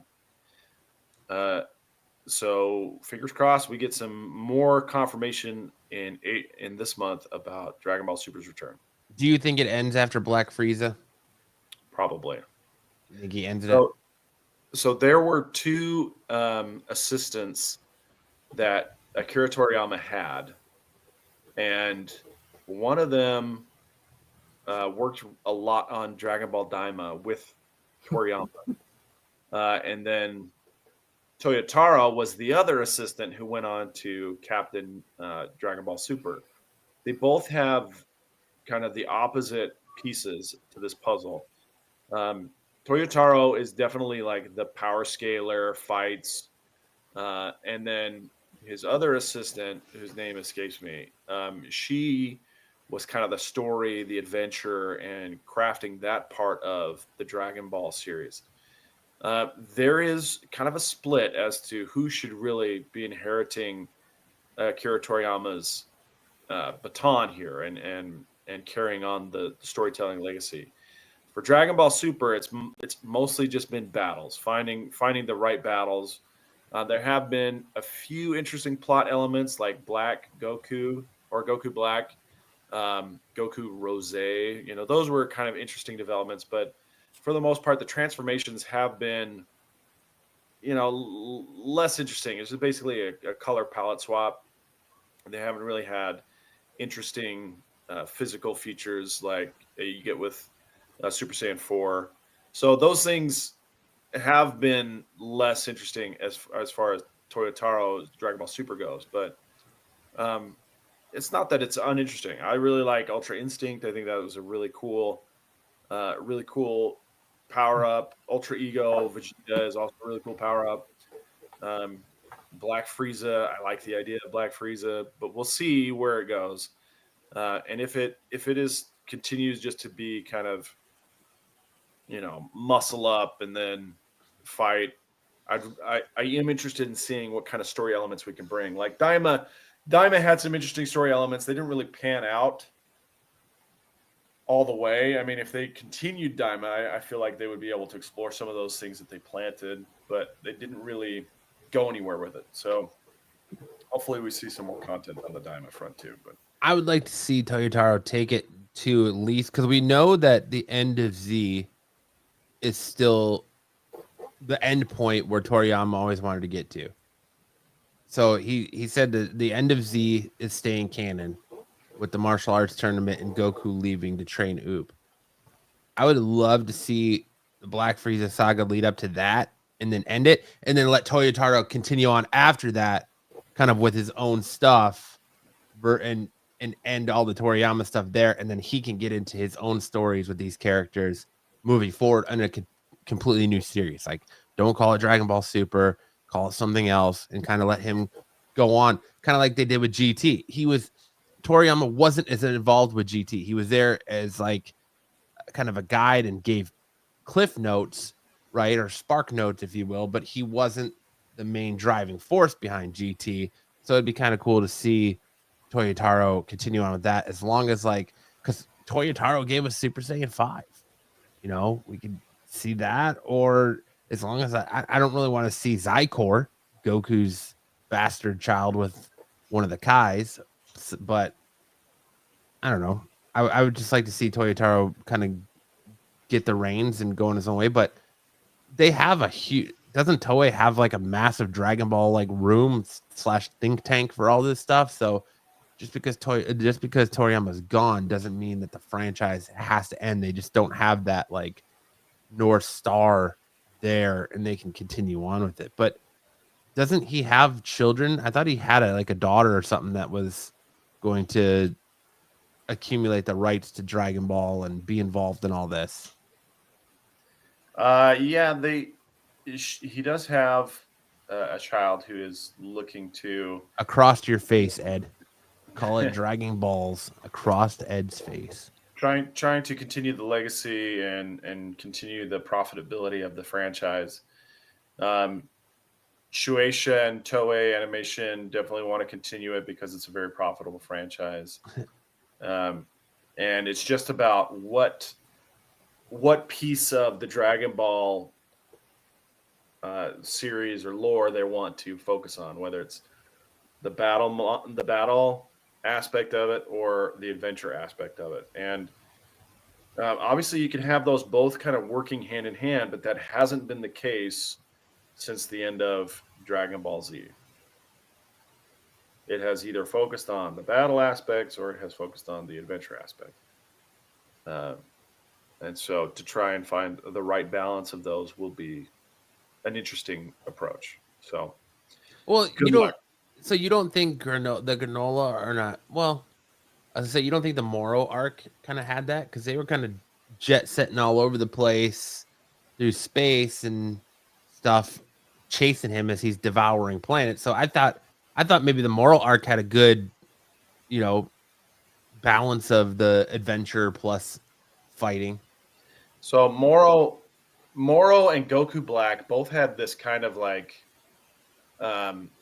So fingers crossed we get some more confirmation in this month about Dragon Ball Super's return. Do you think it ends after Black Frieza? Probably. You think he ends it up? So there were two assistants that Akira Toriyama had, and one of them worked a lot on Dragon Ball Daima with Toriyama, and then Toyotaro was the other assistant who went on to captain Dragon Ball Super. They both have kind of the opposite pieces to this puzzle. Toyotaro is definitely like the power scaler, fights, and then his other assistant, whose name escapes me, she was kind of the story, the adventure, and crafting that part of the Dragon Ball series. There is kind of a split as to who should really be inheriting Akira Toriyama's baton here and carrying on the storytelling legacy. For Dragon Ball Super, it's mostly just been battles, finding the right battles. There have been a few interesting plot elements like Black Goku or Goku Black, Goku Rose. Those were kind of interesting developments, but for the most part, the transformations have been, less interesting. It's just basically a color palette swap. They haven't really had interesting physical features like you get with Super Saiyan 4. So those things have been less interesting as far as Toyotaro's Dragon Ball Super goes. But it's not that it's uninteresting. I really like Ultra Instinct. I think that was a really cool power up. Ultra Ego Vegeta is also a really cool power up. Black Frieza, I like the idea of Black Frieza, but we'll see where it goes. And if it continues just to be kind of muscle up and then fight, I am interested in seeing what kind of story elements we can bring. Like Daima had some interesting story elements. They didn't really pan out all the way. I mean, if they continued Daima, I feel like they would be able to explore some of those things that they planted, but they didn't really go anywhere with it. So hopefully we see some more content on the Daima front too. But I would like to see Toyotaro take it to at least, because we know that the end of Z is still the end point where Toriyama always wanted to get to. So he said that the end of Z is staying canon with the martial arts tournament and Goku leaving to train Oop. I would love to see the Black Frieza saga lead up to that and then end it, and then let Toyotaro continue on after that, kind of with his own stuff, and end all the Toriyama stuff there, and then he can get into his own stories with these characters moving forward in a completely new series. Like, don't call it Dragon Ball Super, call it something else, and kind of let him go on, kind of like they did with GT. Toriyama wasn't as involved with GT. He was there as like kind of a guide and gave cliff notes, right? Or spark notes, if you will, but he wasn't the main driving force behind GT. So it'd be kind of cool to see Toyotaro continue on with that, as long as because Toyotaro gave us Super Saiyan 5. We could see that, or as long as I don't really want to see Zycor, Goku's bastard child with one of the Kais, but I don't know. I would just like to see Toyotaro kind of get the reins and go in his own way, but they have a huge. Doesn't Toei have like a massive Dragon Ball like room / think tank for all this stuff? So just because Toriyama's gone doesn't mean that the franchise has to end. They just don't have that like North Star there, and they can continue on with it. But doesn't he have children? I thought he had a daughter or something that was going to accumulate the rights to Dragon Ball and be involved in all this. Yeah, he does have a child who is looking to Across your face, Ed. Call it Dragon Balls across Ed's face. trying to continue the legacy and continue the profitability of the franchise. Shueisha and Toei Animation definitely want to continue it because it's a very profitable franchise. And it's just about what piece of the Dragon Ball series or lore they want to focus on, whether it's the battle aspect of it or the adventure aspect of it. And obviously you can have those both kind of working hand in hand, but that hasn't been the case since the end of Dragon Ball Z. It has either focused on the battle aspects or it has focused on the adventure aspect. And so to try and find the right balance of those will be an interesting approach. So, well, good you luck. So you don't think the granola are not? Well, as I say, you don't think the Moro arc kind of had that because they were kind of jet setting all over the place through space and stuff, chasing him as he's devouring planets. So I thought maybe the Moro arc had a good, balance of the adventure plus fighting. So Moro and Goku Black both had this kind of like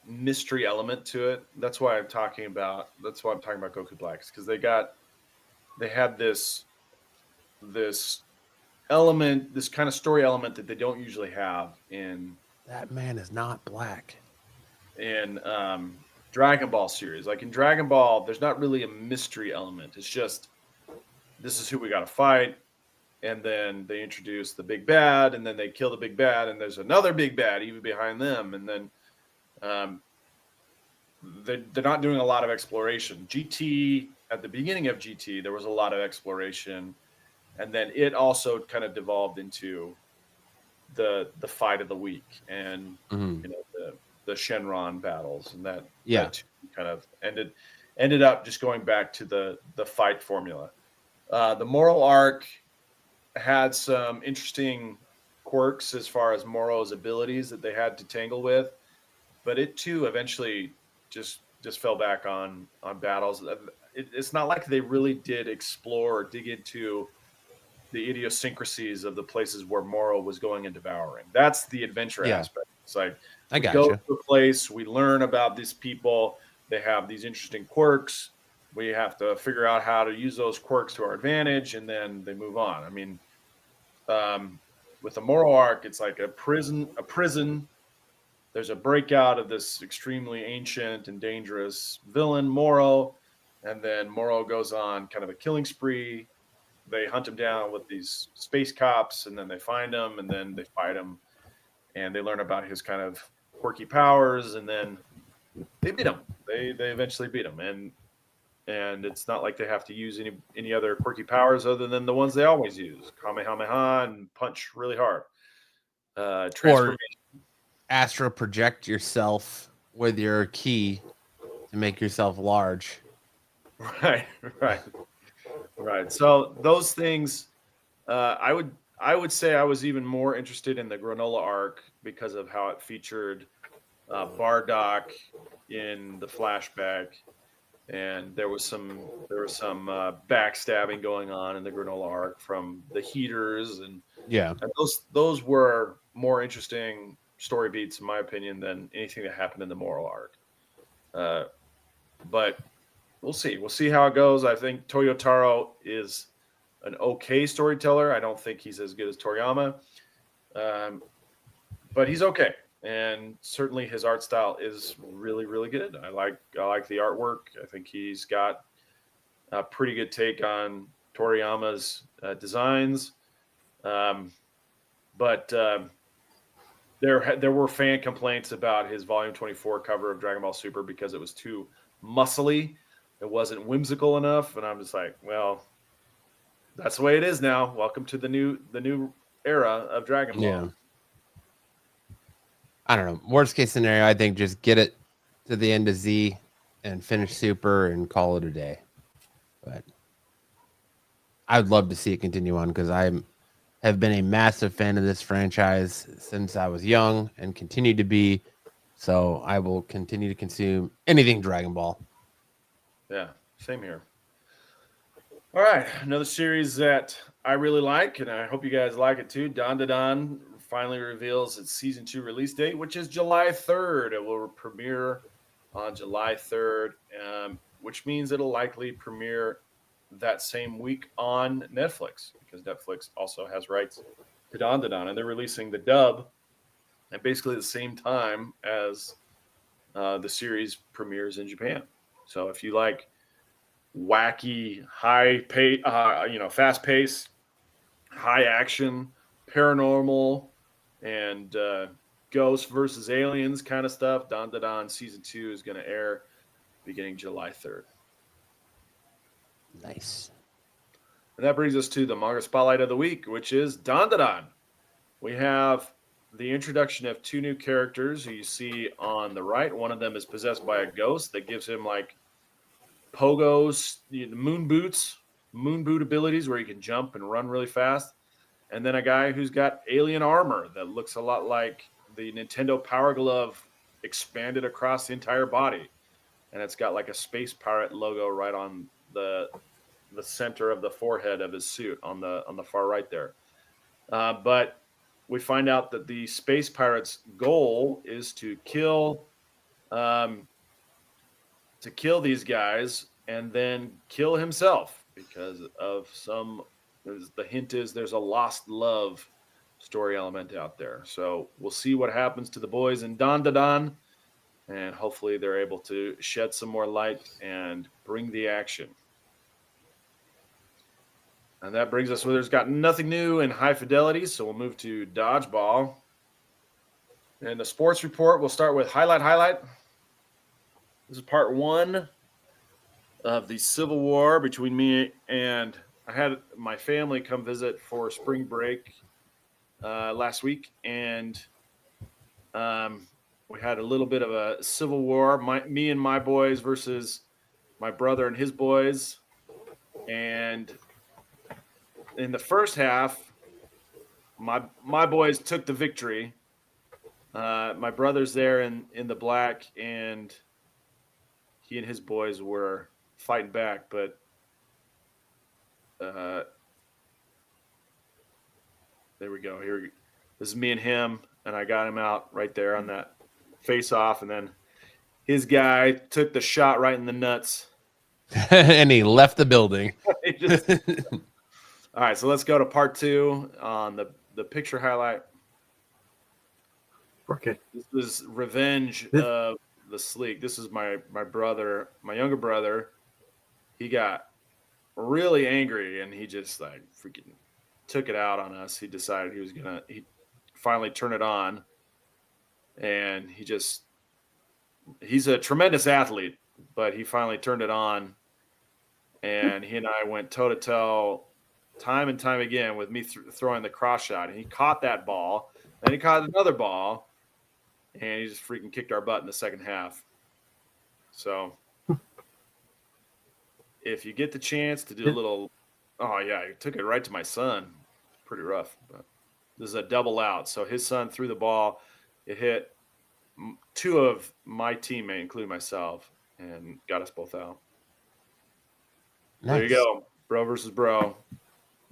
mystery element to it. That's why I'm talking about Goku Black, because they had this element, this kind of story element that they don't usually have in That man is not black. in Dragon Ball series. Like in Dragon Ball, there's not really a mystery element. It's just this is who we got to fight. And then they introduce the big bad, and then they kill the big bad, and there's another big bad even behind them. And then they're not doing a lot of exploration. GT, at the beginning of GT, there was a lot of exploration. And then it also kind of devolved into the fight of the week and the Shenron battles. And that kind of ended up just going back to the fight formula. The Moral arc had some interesting quirks as far as Moro's abilities that they had to tangle with, but it too eventually just fell back on battles. It's not like they really did explore or dig into the idiosyncrasies of the places where Moro was going and devouring. That's the adventure aspect. It's like we go to a place, we learn about these people, they have these interesting quirks. We have to figure out how to use those quirks to our advantage, and then they move on. I mean, with the Moro arc, it's like a prison. There's a breakout of this extremely ancient and dangerous villain, Moro, and then Moro goes on kind of a killing spree. They hunt him down with these space cops, and then they find him, and then they fight him, and they learn about his kind of quirky powers, and then they beat him. They eventually beat him, and it's not like they have to use any other quirky powers other than the ones they always use. Kamehameha and punch really hard. Transformation. Or astral project yourself with your key to make yourself large. Right. So those things, I would say I was even more interested in the Granola arc because of how it featured Bardock in the flashback. And there was some backstabbing going on in the Granola arc from the Heaters, and those were more interesting story beats in my opinion than anything that happened in the Moral arc. But we'll see how it goes. I think Toyotaro is an okay storyteller. I don't think he's as good as Toriyama, but he's okay. and certainly his art style is really, really good. I like the artwork. I think he's got a pretty good take on Toriyama's designs. But there were fan complaints about his Volume 24 cover of Dragon Ball Super because it was too muscly. It wasn't whimsical enough, and I'm just like, well, that's the way it is now. Welcome to the new era of Dragon Ball. Yeah. I don't know. Worst case scenario, I think just get it to the end of Z and finish Super and call it a day. But I would love to see it continue on because I have been a massive fan of this franchise since I was young and continue to be. So I will continue to consume anything Dragon Ball. Yeah, same here. All right, another series that I really like, and I hope you guys like it too. Dan Da Dan finally reveals its season 2 release date, which is July 3rd. It will premiere on July 3rd, which means it'll likely premiere that same week on Netflix because Netflix also has rights to Dan Da Dan, and they're releasing the dub at basically the same time as the series premieres in Japan. So if you like wacky, fast pace, high action, paranormal, and ghosts versus aliens kind of stuff, Dan Da Dan season 2 is going to air beginning July 3rd. Nice. And that brings us to the manga spotlight of the week, which is Dan Da Dan. We have the introduction of 2 new characters who you see on the right. One of them is possessed by a ghost that gives him like pogos, moon boot abilities where he can jump and run really fast. And then a guy who's got alien armor that looks a lot like the Nintendo Power Glove expanded across the entire body. And it's got like a space pirate logo right on the center of the forehead of his suit on the far right there. But we find out that the space pirate's goal is to kill these guys and then kill himself because of the hint is there's a lost love story element out there. So we'll see what happens to the boys in Dan Da Dan, and hopefully they're able to shed some more light and bring the action. And that brings us where there's got nothing new in High Fidelity, so we'll move to Dodgeball. And the sports report, we'll start with highlight. This is part 1 of the Civil War between me and I had my family come visit for spring break last week, and we had a little bit of a civil war. Me and my boys versus my brother and his boys, and in the first half, my boys took the victory. My brother's there in the black, and he and his boys were fighting back, but there we go. This is me and him, and I got him out right there on that face-off, and then his guy took the shot right in the nuts. And he left the building. All right, so let's go to part 2 on the picture highlight. Okay. This is Revenge of the Sleek. This is my brother, my younger brother. He got really angry, and he just like freaking took it out on us. He decided he finally turn it on, and he's a tremendous athlete, but he finally turned it on, and he and I went toe to toe time and time again with me throwing the cross shot, and he caught that ball, then he caught another ball, and he just freaking kicked our butt in the second half. So if you get the chance to do a little, he took it right to my son. Pretty rough, but this is a double out. So his son threw the ball. It hit 2 of my teammates, including myself, and got us both out. Nice. There you go. Bro versus bro.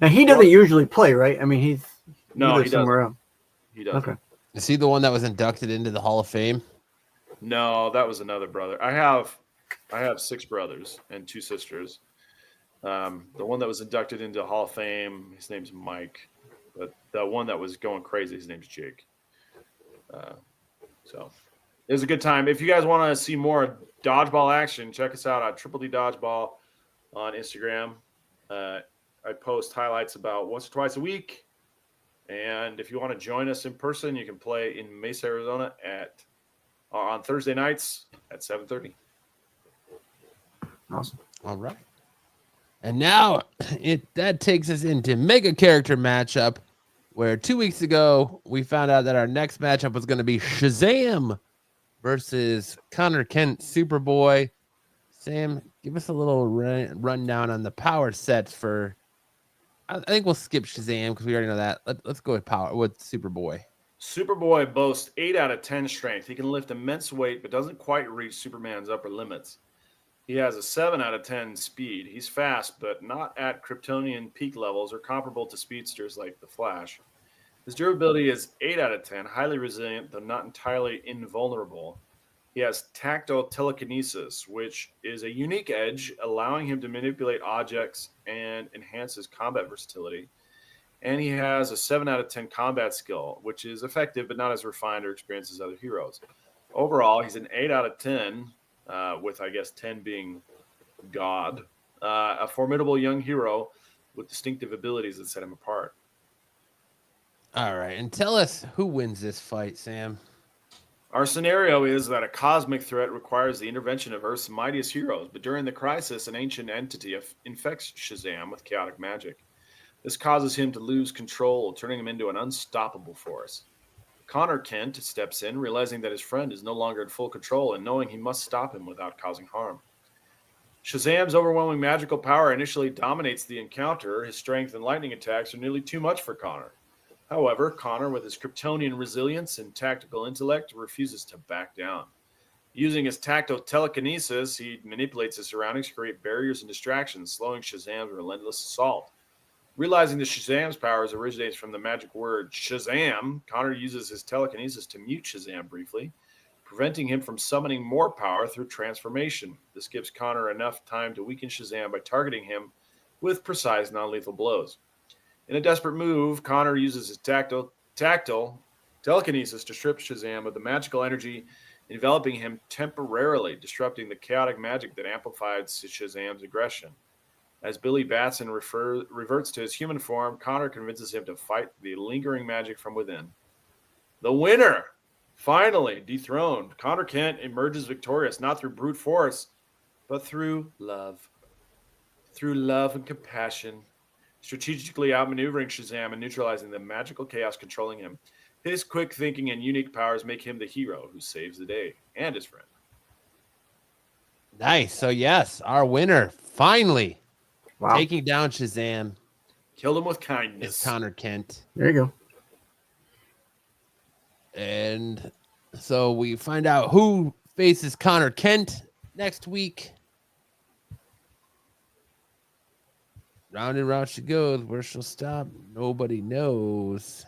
Now he doesn't usually play, right? I mean, he somewhere else. He doesn't. Okay. Is he the one that was inducted into the Hall of Fame? No, that was another brother. I have 6 brothers and 2 sisters. The one that was inducted into the Hall of Fame, his name's Mike. But the one that was going crazy, his name's Jake. So it was a good time. If you guys want to see more dodgeball action, check us out at Triple D Dodgeball on Instagram. I post highlights about once or twice a week. And if you want to join us in person, you can play in Mesa, Arizona on Thursday nights at 7:30. Awesome. All right. And now that takes us into mega character matchup, where 2 weeks ago we found out that our next matchup was going to be Shazam versus Connor Kent, Superboy. Sam, give us a little rundown on the power sets for. I think we'll skip Shazam because we already know that. Let's go with Superboy. Superboy boasts 8 out of 10 strength. He can lift immense weight, but doesn't quite reach Superman's upper limits. He has a 7 out of 10 speed. He's fast, but not at Kryptonian peak levels or comparable to speedsters like the Flash. His durability is 8 out of 10, highly resilient, though not entirely invulnerable. He has tactile telekinesis, which is a unique edge, allowing him to manipulate objects and enhance his combat versatility. And he has a 7 out of 10 combat skill, which is effective but not as refined or experienced as other heroes. Overall, he's an 8 out of 10, with, I guess, 10 being God. A formidable young hero with distinctive abilities that set him apart. All right, and tell us who wins this fight, Sam. Our scenario is that a cosmic threat requires the intervention of Earth's mightiest heroes, but during the crisis, an ancient entity infects Shazam with chaotic magic. This causes him to lose control, turning him into an unstoppable force. Connor Kent steps in, realizing that his friend is no longer in full control and knowing he must stop him without causing harm. Shazam's overwhelming magical power initially dominates the encounter. His strength and lightning attacks are nearly too much for Connor. However, Connor, with his Kryptonian resilience and tactical intellect, refuses to back down. Using his tactile telekinesis, he manipulates his surroundings to create barriers and distractions, slowing Shazam's relentless assault. Realizing that Shazam's powers originates from the magic word Shazam, Connor uses his telekinesis to mute Shazam briefly, preventing him from summoning more power through transformation. This gives Connor enough time to weaken Shazam by targeting him with precise, non-lethal blows. In a desperate move, Connor uses his tactile telekinesis to strip Shazam of the magical energy, enveloping him temporarily, disrupting the chaotic magic that amplifies Shazam's aggression. As Billy Batson reverts to his human form, Connor convinces him to fight the lingering magic from within. The winner, finally dethroned, Connor Kent emerges victorious, not through brute force, but through love. Through love and compassion, strategically outmaneuvering Shazam and neutralizing the magical chaos controlling him. His quick thinking and unique powers make him the hero who saves the day and his friend. Nice. So, yes, our winner, finally, Wow. taking down Shazam, Killed him with kindness. is Connor Kent. There you go. And so we find out who faces Connor Kent next week. Round and round she goes. Where she'll stop, nobody knows.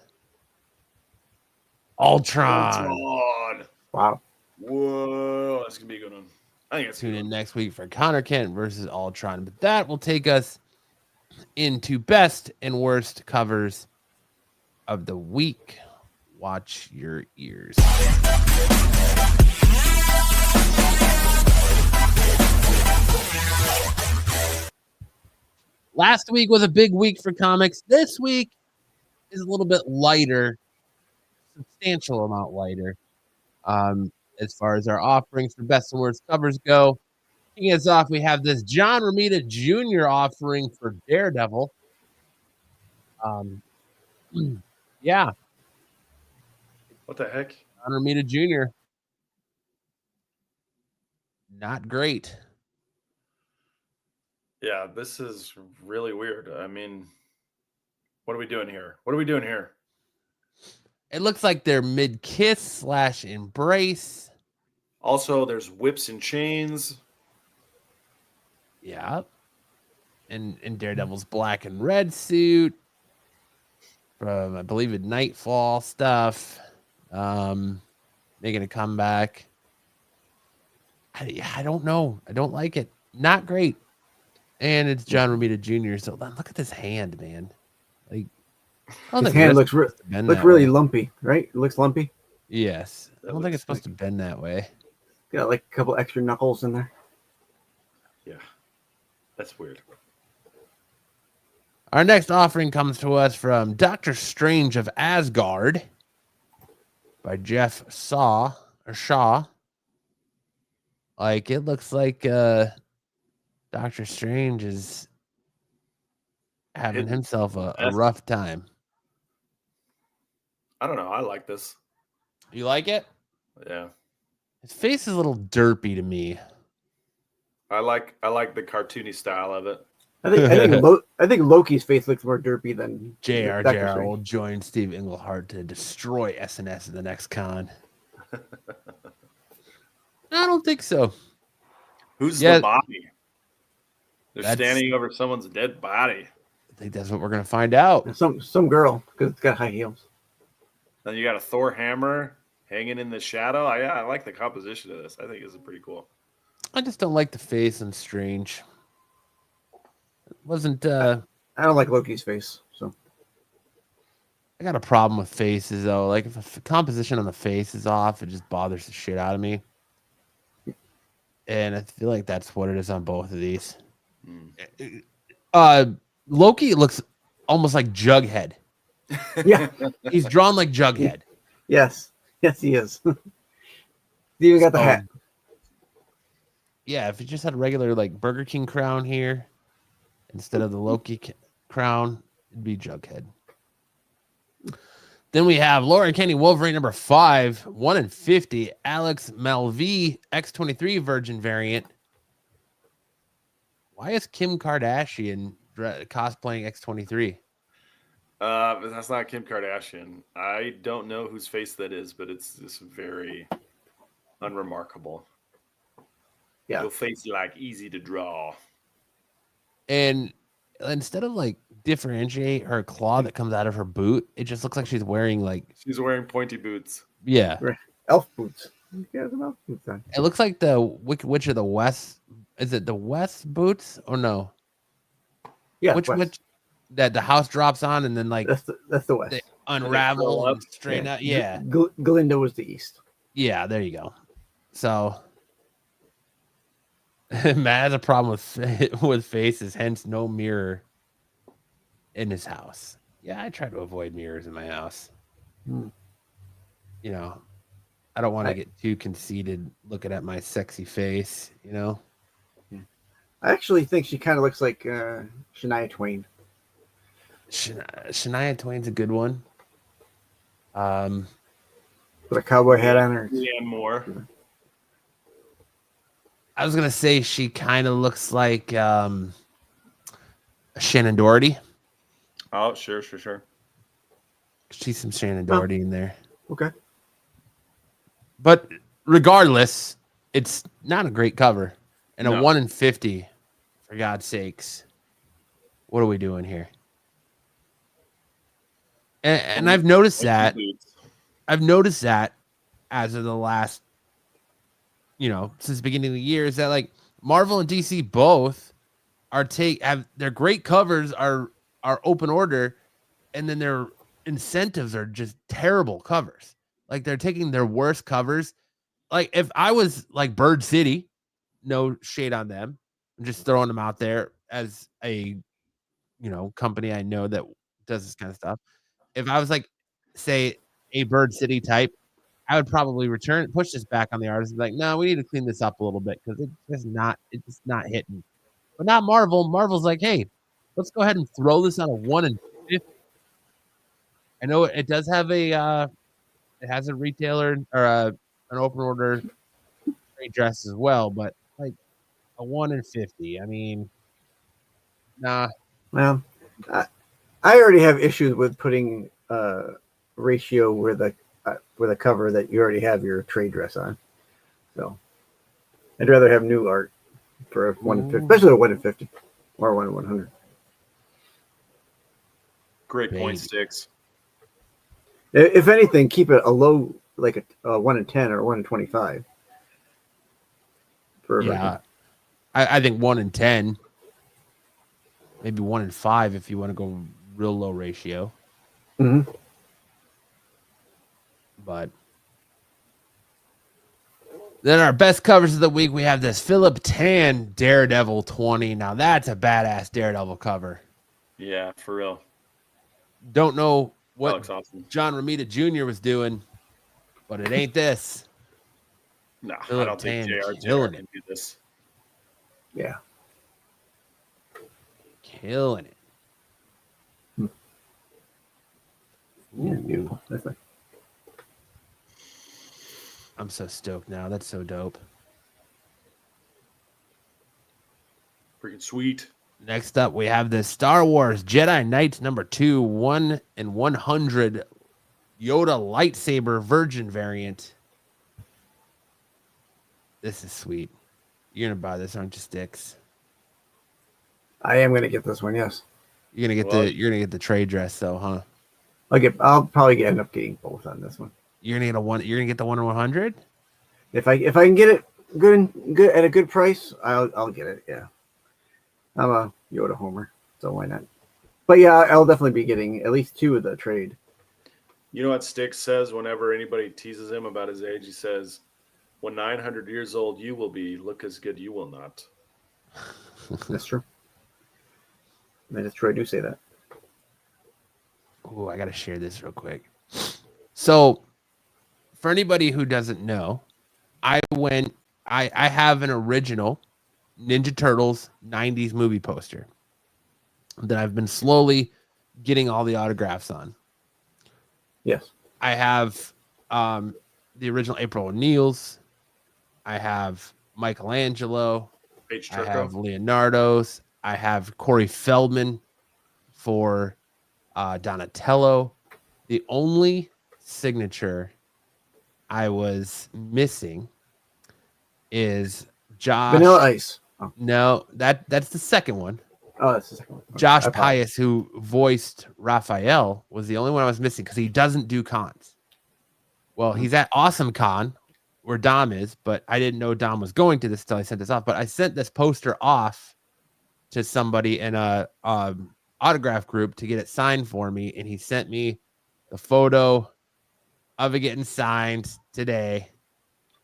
Ultron. Wow. Whoa, that's going to be a good one. I think it's Tune in next week for Connor Kent versus Ultron. But that will take us into best and worst covers of the week. Watch your ears. Last week was a big week for comics. This week is a little bit lighter, substantial amount lighter. As far as our offerings for best and worst covers go. Kicking us off, we have this John Romita Jr. offering for Daredevil. Yeah. What the heck? John Romita Jr. Not great. Yeah, this is really weird. I mean, what are we doing here? What are we doing here? It looks like they're mid-kiss / embrace. Also, there's whips and chains. Yeah. And Daredevil's black and red suit from, I believe, Nightfall stuff. Making a comeback. I don't know. I don't like it. Not great. And it's John Romita Jr. So look at this hand, man. Like, His hand looks really lumpy, right? It looks lumpy. Yes. I That don't think looks it's supposed to bend that way. Got like a couple extra knuckles in there. Yeah, that's weird. Our next offering comes to us from Doctor Strange of Asgard by Jeff Shaw. Like, it looks like Doctor Strange is having Hitting himself a S. rough time. I don't know. I like this. You like it? Yeah, His face is a little derpy to me. I like the cartoony style of it. I think Loki's face looks more derpy than JR Doctor Strange. will join Steve Englehart to destroy SNS in the next con. I don't think so. Who's Yeah. the body? They're That's- standing over someone's dead body. I think that's what we're gonna find out. Some girl because it's got high heels. Then you got a Thor hammer hanging in the shadow. I like the composition of this. I think this is pretty cool. I just don't like the face on Strange. It wasn't I don't like Loki's face. So I got a problem with faces though. Like if the composition on the face is off, it just bothers the shit out of me. And I feel like that's what it is on both of these. Loki looks almost like Jughead. yeah, He's drawn like Jughead. yes, he is. He even got the hat. Yeah, if it just had a regular like Burger King crown here instead of the Loki crown, it'd be Jughead. Then we have Laura Kenny Wolverine number 5, 1 in 50, Alex Malvi X23 Virgin variant. Why is Kim Kardashian cosplaying X23? But that's not Kim Kardashian. I don't know whose face that is, but it's just very unremarkable. Yeah. Your face like easy to draw. And instead of like differentiate her claw that comes out of her boot, it just looks like she's wearing like She's wearing pointy boots. yeah. Elf boots. He has some elf boots on. It looks like the Witch of the West. Is it the West boots or no? Yeah, Which West. witch that the house drops on and then like That's the West. they unravel and straighten out? Yeah. Glinda was the East. Yeah, there you go. So Matt has a problem with faces, hence no mirror in his house. Yeah, I try to avoid mirrors in my house. Hmm. You know, I don't want to get too conceited looking at my sexy face, you know? I actually think she kind of looks like Shania Twain. Shania Twain's a good one. With a cowboy hat on her. And more. I was gonna say she kind of looks like Shannon Doherty. Oh, sure. She's some Shannon Doherty in there. Okay. But regardless, it's not a great cover. And a 1 in 50, for God's sakes. What are we doing here? And I've noticed that. I've noticed that as of the last, since the beginning of the year, is that like Marvel and DC both have their great covers are open order, and then their incentives are just terrible covers. Like they're taking their worst covers. Like if I was like Bird City, no shade on them, I'm just throwing them out there as a company I know that does this kind of stuff. If I was like, say, a Bird City type, I would probably push this back on the artist and be like, no, we need to clean this up a little bit because it's not hitting. But not Marvel. Marvel's like, hey, let's go ahead and throw this on a 1 in 50. I know it does have it has a retailer or an open order trade dress as well, but like a 1 in 50. I mean, nah. Well, I already have issues with putting ratio where the cover that you already have your trade dress on. So I'd rather have new art for a 1 in 50, especially a 1 in 50 or 1 in 100. Great point, Sticks. If anything, keep it a low, like a 1 in 10 or 1 in 25. I think 1 in 10, maybe 1 in 5 if you want to go real low ratio. Mm-hmm. But Then our best covers of the week, we have this Philip Tan Daredevil 20. Now that's a badass Daredevil cover. Yeah, for real. Don't know That what looks awesome. John Romita Jr. was doing, but it ain't this. No, I Philip don't think Tan JR killing can it. do this. Yeah. Killing it. Yeah, beautiful. That's nice. I'm so stoked now. That's so dope. Freaking sweet. Next up, we have the Star Wars Jedi Knights #2 1 in 100 Yoda lightsaber virgin variant. This is sweet. You're gonna buy this, aren't you, Sticks? I am gonna get this one. Yes. You're gonna get the trade dress though, huh? I'll probably end up getting both on this one. You're gonna get the 1 in 100? If I can get it good at a good price, I'll get it. Yeah. I'm a Yoda homer, so why not? But yeah, I'll definitely be getting at least 2 of the trade. You know what Styx says whenever anybody teases him about his age? He says, when 900 years old you will be, look as good you will not. That's true. That is true. I do say that. Oh, I gotta share this real quick. So, for anybody who doesn't know, I have an original Ninja Turtles 90s movie poster that I've been slowly getting all the autographs on. Yes. I have the original April O'Neil's. I have Michelangelo. H. I Turco. have Leonardo's. I have Corey Feldman for Donatello. The only signature I was missing is Josh. Vanilla Ice. Oh, No, that's the second one. that's the second one. Okay. Josh I apologize. Pius, who voiced Raphael, was the only one I was missing because he doesn't do cons. Well, he's at Awesome Con where Dom is, but I didn't know Dom was going to this until I sent this off. But I sent this poster off to somebody in a autograph group to get it signed for me, and he sent me the photo of it getting signed today.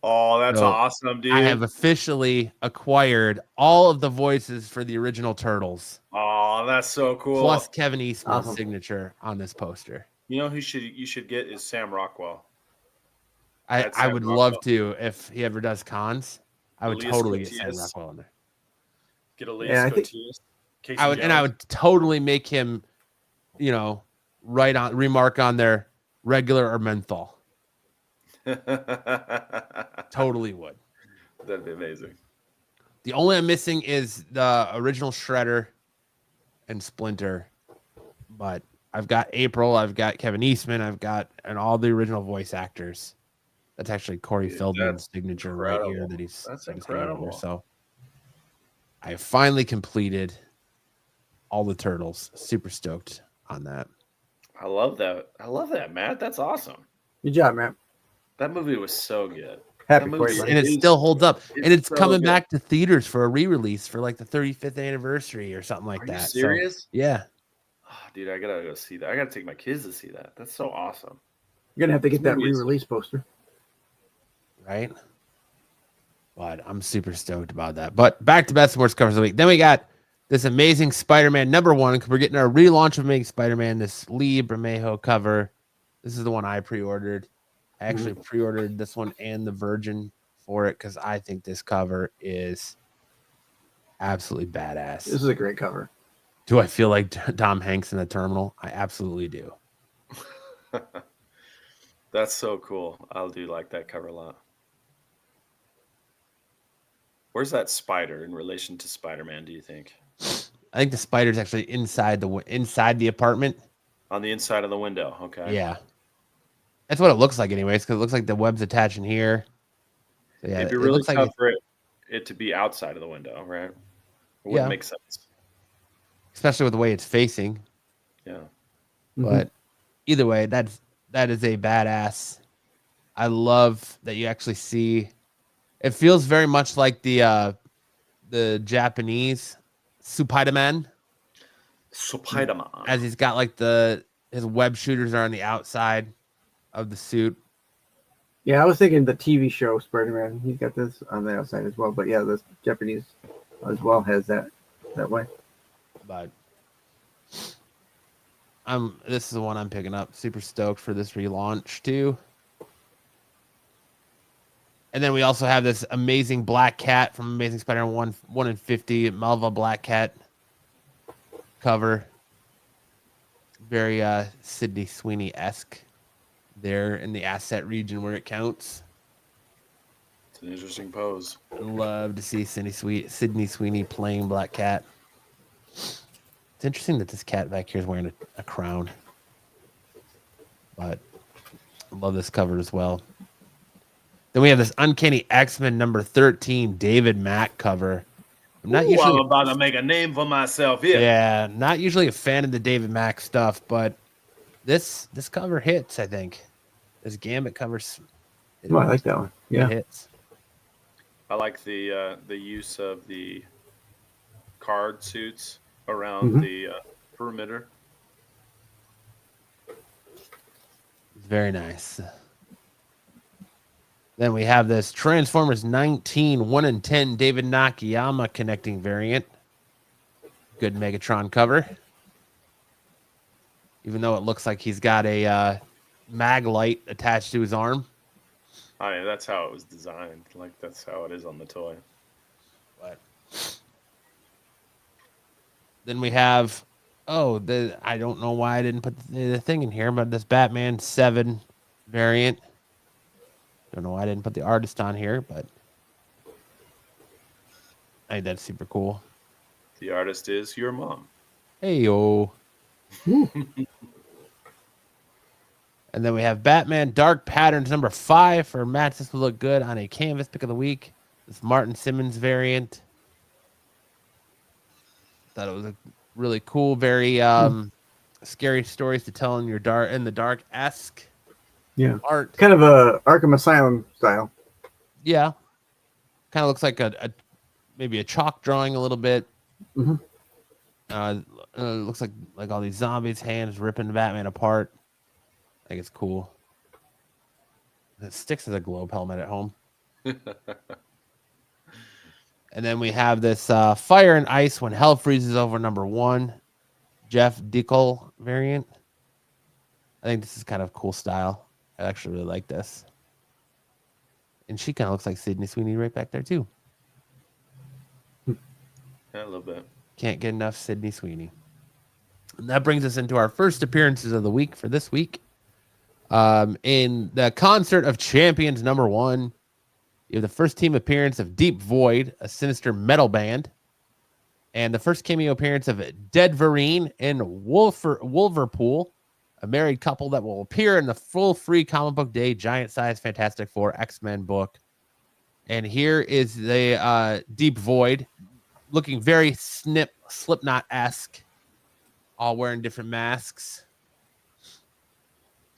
Oh, that's So, awesome, dude. I have officially acquired all of the voices for the original Turtles, Oh, that's so cool. plus Kevin Eastman's Awesome. signature on this poster. You know who you should get is Sam Rockwell. I That's Sam would Rockwell. love to if he ever does cons. I would Elias totally get Sam Cotillas. Rockwell in there. Get Elias Yeah, I think- Cotillas. Casey I would totally make him, remark on their regular or menthol. Totally would. That'd be amazing. The only I'm missing is the original Shredder and Splinter, but I've got April, I've got Kevin Eastman, and all the original voice actors. That's actually Corey Dude, Feldman's that's signature right here incredible. that he's That's got his hand under. incredible. So I finally completed all the Turtles. Super stoked on that. I love that, Matt. That's awesome. Good job, man. That movie was so good. Happy That for movie you, And buddy. it still holds up. It's And it's so coming good. back to theaters for a re-release for like the 35th anniversary or something like Are that. you So, serious? yeah. Oh, dude, I gotta go see that. I gotta take my kids to see that. That's so awesome. You're gonna have to get that Movie is- re-release poster. Right? But I'm super stoked about that. But back to best sports covers of the week. Then we got this amazing Spider-Man #1 because we're getting our relaunch of Amazing Spider-Man, this Lee Bermejo cover. This is the one I pre-ordered. I actually pre-ordered this one and the Virgin for it because I think this cover is absolutely badass. This is a great cover. Do I feel like Tom Hanks in the terminal? I absolutely do. That's so cool. I do like that cover a lot. Where's that spider in relation to Spider-Man, do you think? I think the spider's actually inside the apartment. On the inside of the window, okay. Yeah. That's what it looks like anyways, because it looks like the web's attaching here. So yeah, It'd be it really looks like tough for it to be outside of the window, right? It wouldn't Yeah. make sense. especially with the way it's facing. Yeah. But either way, that is a badass. I love that you actually see. It feels very much like the Japanese Spider-Man, Spider-Man. as he's got like his web shooters are on the outside of the suit. Yeah, I was thinking the TV show Spider-Man. He's got this on the outside as well. But yeah, the Japanese as well has that way. But this is the one I'm picking up. Super stoked for this relaunch too. And then we also have this amazing Black Cat from Amazing Spider-Man 1 in 50, Malva Black Cat cover. Very Sydney Sweeney-esque there in the asset region where it counts. It's an interesting pose. Love to see Sydney Sweeney playing Black Cat. It's interesting that this cat back here is wearing a crown. But I love this cover as well. Then we have this Uncanny X-Men number 13 David Mack cover. I'm not usually I'm about to make a name for myself here. Yeah, not usually a fan of the David Mack stuff, but this cover hits, I think. This Gambit covers. I like that one. Yeah, it hits. I like the use of the card suits around the perimeter. Very nice. Then we have this Transformers 19 1 in 10 David Nakayama connecting variant. Good Megatron cover. Even though it looks like he's got a mag light attached to his arm. Oh, yeah, that's how it was designed. Like, that's how it is on the toy. But then we have, I don't know why I didn't put the thing in here, but this Batman 7 variant. Don't know why I didn't put the artist on here, but I think that's super cool. The artist is your mom. Hey, yo. And then we have Batman Dark Patterns number 5 for Matt. This will look good on a canvas pick of the week. This Martin Simmons variant. Thought it was a really cool, very scary stories to tell in the dark-esque. Yeah, art. Kind of a Arkham Asylum style. Yeah, kind of looks like a maybe a chalk drawing a little bit. Looks like all these zombies' hands ripping Batman apart. I think it's cool. It sticks as a globe helmet at home. And then we have this Fire and Ice When Hell Freezes Over number 1, Jeff Dickel variant. I think this is kind of cool style. I actually really like this. And she kind of looks like Sydney Sweeney right back there, too. I love that. Can't get enough Sydney Sweeney. And that brings us into our first appearances of the week for this week. In the Concert of Champions number 1, you have the first team appearance of Deep Void, a sinister metal band. And the first cameo appearance of Dead Vereen and Wolverpool, a married couple that will appear in the full free comic book day giant size Fantastic Four X-Men book. And here is the Deep Void, looking very Slipknot-esque, all wearing different masks.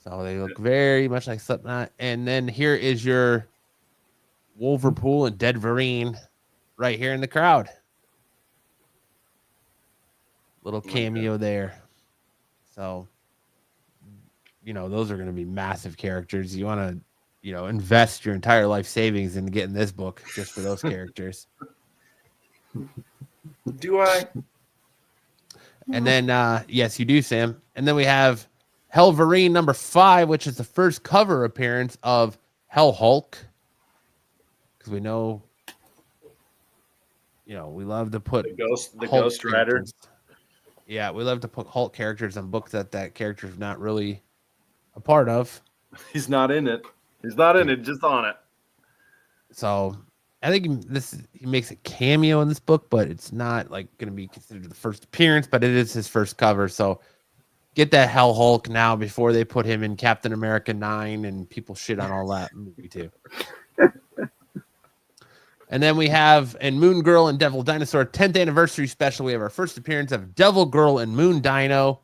So they look very much like Slipknot. And then here is your Wolverpool and Dead Vereen right here in the crowd. Little cameo there. So, those are going to be massive characters. You want to, invest your entire life savings in getting this book just for those characters. Do I? And then, yes, you do, Sam. And then we have Helverine number 5, which is the first cover appearance of Hell Hulk. Because we know, we love to put the Ghost Rider. Yeah, we love to put Hulk characters in books that character's not really a part of. He's not in it. He's not in it, just on it. So I think he makes a cameo in this book, but it's not like going to be considered the first appearance, but it is his first cover. So get that Hell Hulk now before they put him in Captain America 9 and people shit on all that movie too. And then we have in Moon Girl and Devil Dinosaur 10th anniversary special. We have our first appearance of Devil Girl and Moon Dino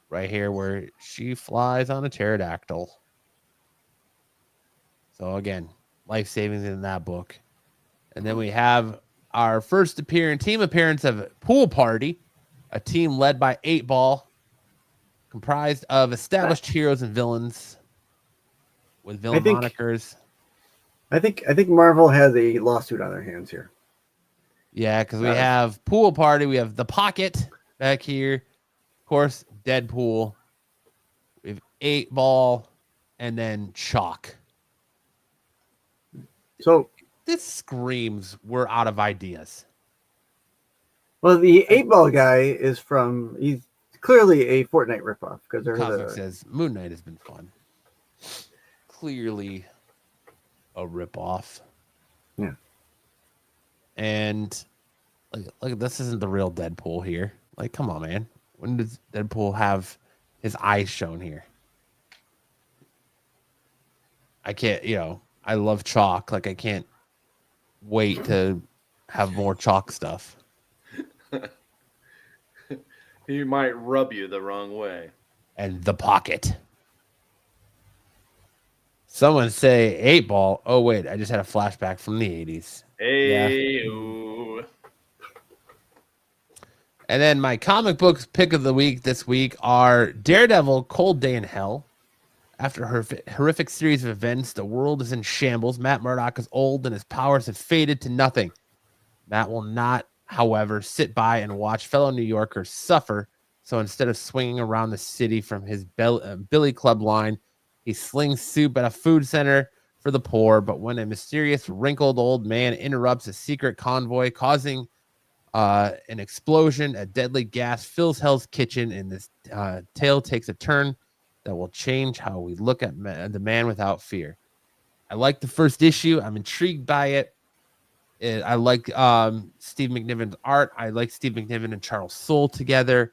right here where she flies on a pterodactyl. So again, life savings in that book. And then we have our first team appearance of Pool Party, a team led by 8-Ball, comprised of established heroes and villains. with villain monikers. I think Marvel has a lawsuit on their hands here. Yeah, because we have Pool Party, we have The Pocket back here, of course, Deadpool, we have 8 Ball, and then Chalk. So this screams we're out of ideas. Well, the 8 Ball guy he's clearly a Fortnite ripoff because Cosmic says Moon Knight has been fun. Clearly a ripoff. Yeah. And look, this isn't the real Deadpool here. Like, come on, man. When does Deadpool have his eyes shown here? I can't, I love Chalk. Like, I can't wait to have more Chalk stuff. He might rub you the wrong way. And The Pocket. Someone say 8 Ball. Oh, wait. I just had a flashback from the 80s. Hey, yeah. And then my comic books pick of the week this week are Daredevil, Cold Day in Hell. After a horrific series of events, the world is in shambles. Matt Murdock is old and his powers have faded to nothing. Matt will not, however, sit by and watch fellow New Yorkers suffer. So instead of swinging around the city from his Billy Club line, he slings soup at a food center for the poor. But when a mysterious wrinkled old man interrupts a secret convoy, causing an explosion, a deadly gas fills Hell's Kitchen, and this tale takes a turn that will change how we look at the man without fear. I like the first issue. I'm intrigued by it. I like Steve McNiven's art. I like Steve McNiven and Charles Soule together.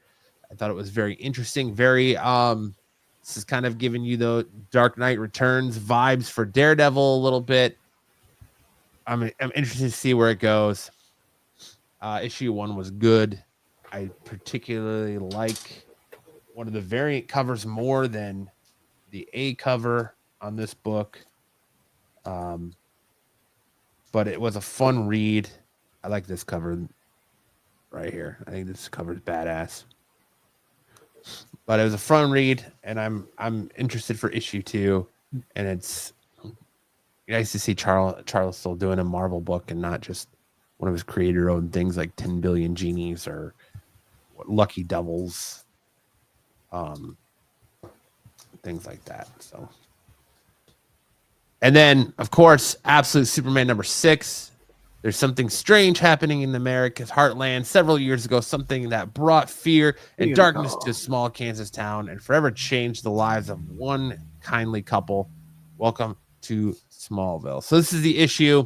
I thought it was very interesting. Very, this is kind of giving you the Dark Knight Returns vibes for Daredevil a little bit. I'm interested to see where it goes. Issue 1 was good. I particularly like one of the variant covers more than the A cover on this book. But it was a fun read. I like this cover right here. I think this cover is badass. But it was a fun read, and I'm interested for issue 2. And it's nice to see Charles still doing a Marvel book and not just one of his creator-owned things like 10 Billion Genies or Lucky Devils, things like that. So, and then, of course, Absolute Superman number 6. There's something strange happening in America's heartland several years ago, something that brought fear and darkness to a small Kansas town and forever changed the lives of one kindly couple. Welcome to Smallville. So this is the issue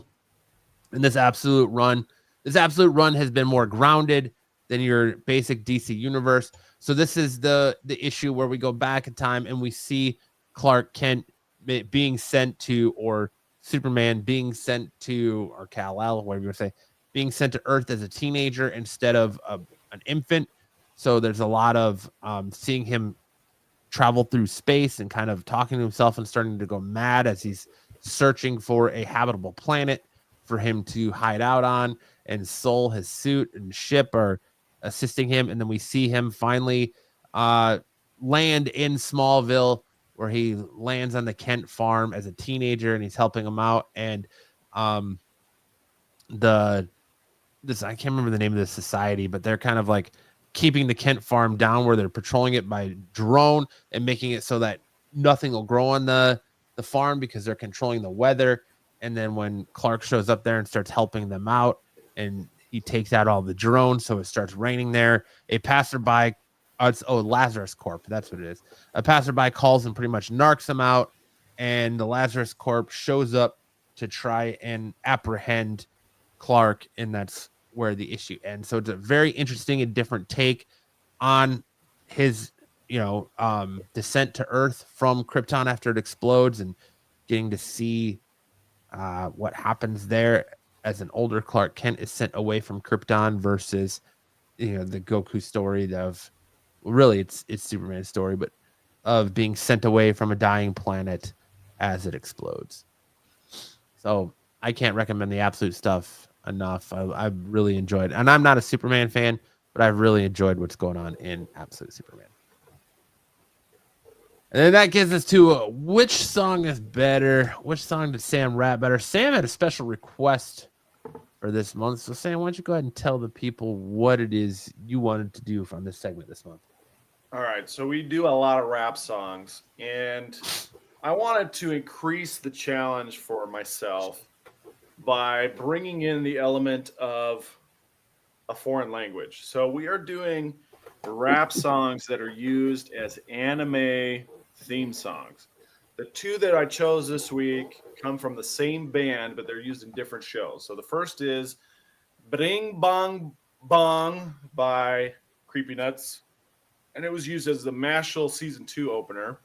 in this Absolute run. This Absolute run has been more grounded than your basic DC universe. So this is the issue where we go back in time and we see Clark Kent being sent to, or Superman being sent to, or Kal-El, whatever you would say, being sent to Earth as a teenager instead of an infant. So there's a lot of seeing him travel through space and kind of talking to himself and starting to go mad as he's searching for a habitable planet for him to hide out on. And Soul, his suit and ship are assisting him. And then we see him finally land in Smallville, where he lands on the Kent farm as a teenager and he's helping him out. And I can't remember the name of the society, but they're kind of like keeping the Kent farm down, where they're patrolling it by drone and making it so that nothing will grow on the farm because they're controlling the weather. And then when Clark shows up there and starts helping them out, and he takes out all the drones, so it starts raining there. A passerby, Lazarus Corp, that's what it is. A passerby calls and pretty much narcs him out, and the Lazarus Corp shows up to try and apprehend Clark, and that's where the issue ends. So it's a very interesting and different take on his, descent to Earth from Krypton after it explodes, and getting to see what happens there as an older Clark Kent is sent away from Krypton versus, the Goku story of, really it's Superman's story, but of being sent away from a dying planet as it explodes. So I can't recommend the Absolute stuff enough. I've really enjoyed it. And I'm not a Superman fan, but I've really enjoyed what's going on in Absolute Superman. And then that gets us to which song is better? Which song did Sam rap better? Sam had a special request for this month. So, Sam, why don't you go ahead and tell the people what it is you wanted to do from this segment this month? All right. So we do a lot of rap songs, and I wanted to increase the challenge for myself by bringing in the element of a foreign language. So we are doing rap songs that are used as anime theme songs. The two that I chose this week come from the same band, but they're used in different shows. So the first is Bring Bong Bong by Creepy Nuts, and it was used as the Mashal Season 2 opener.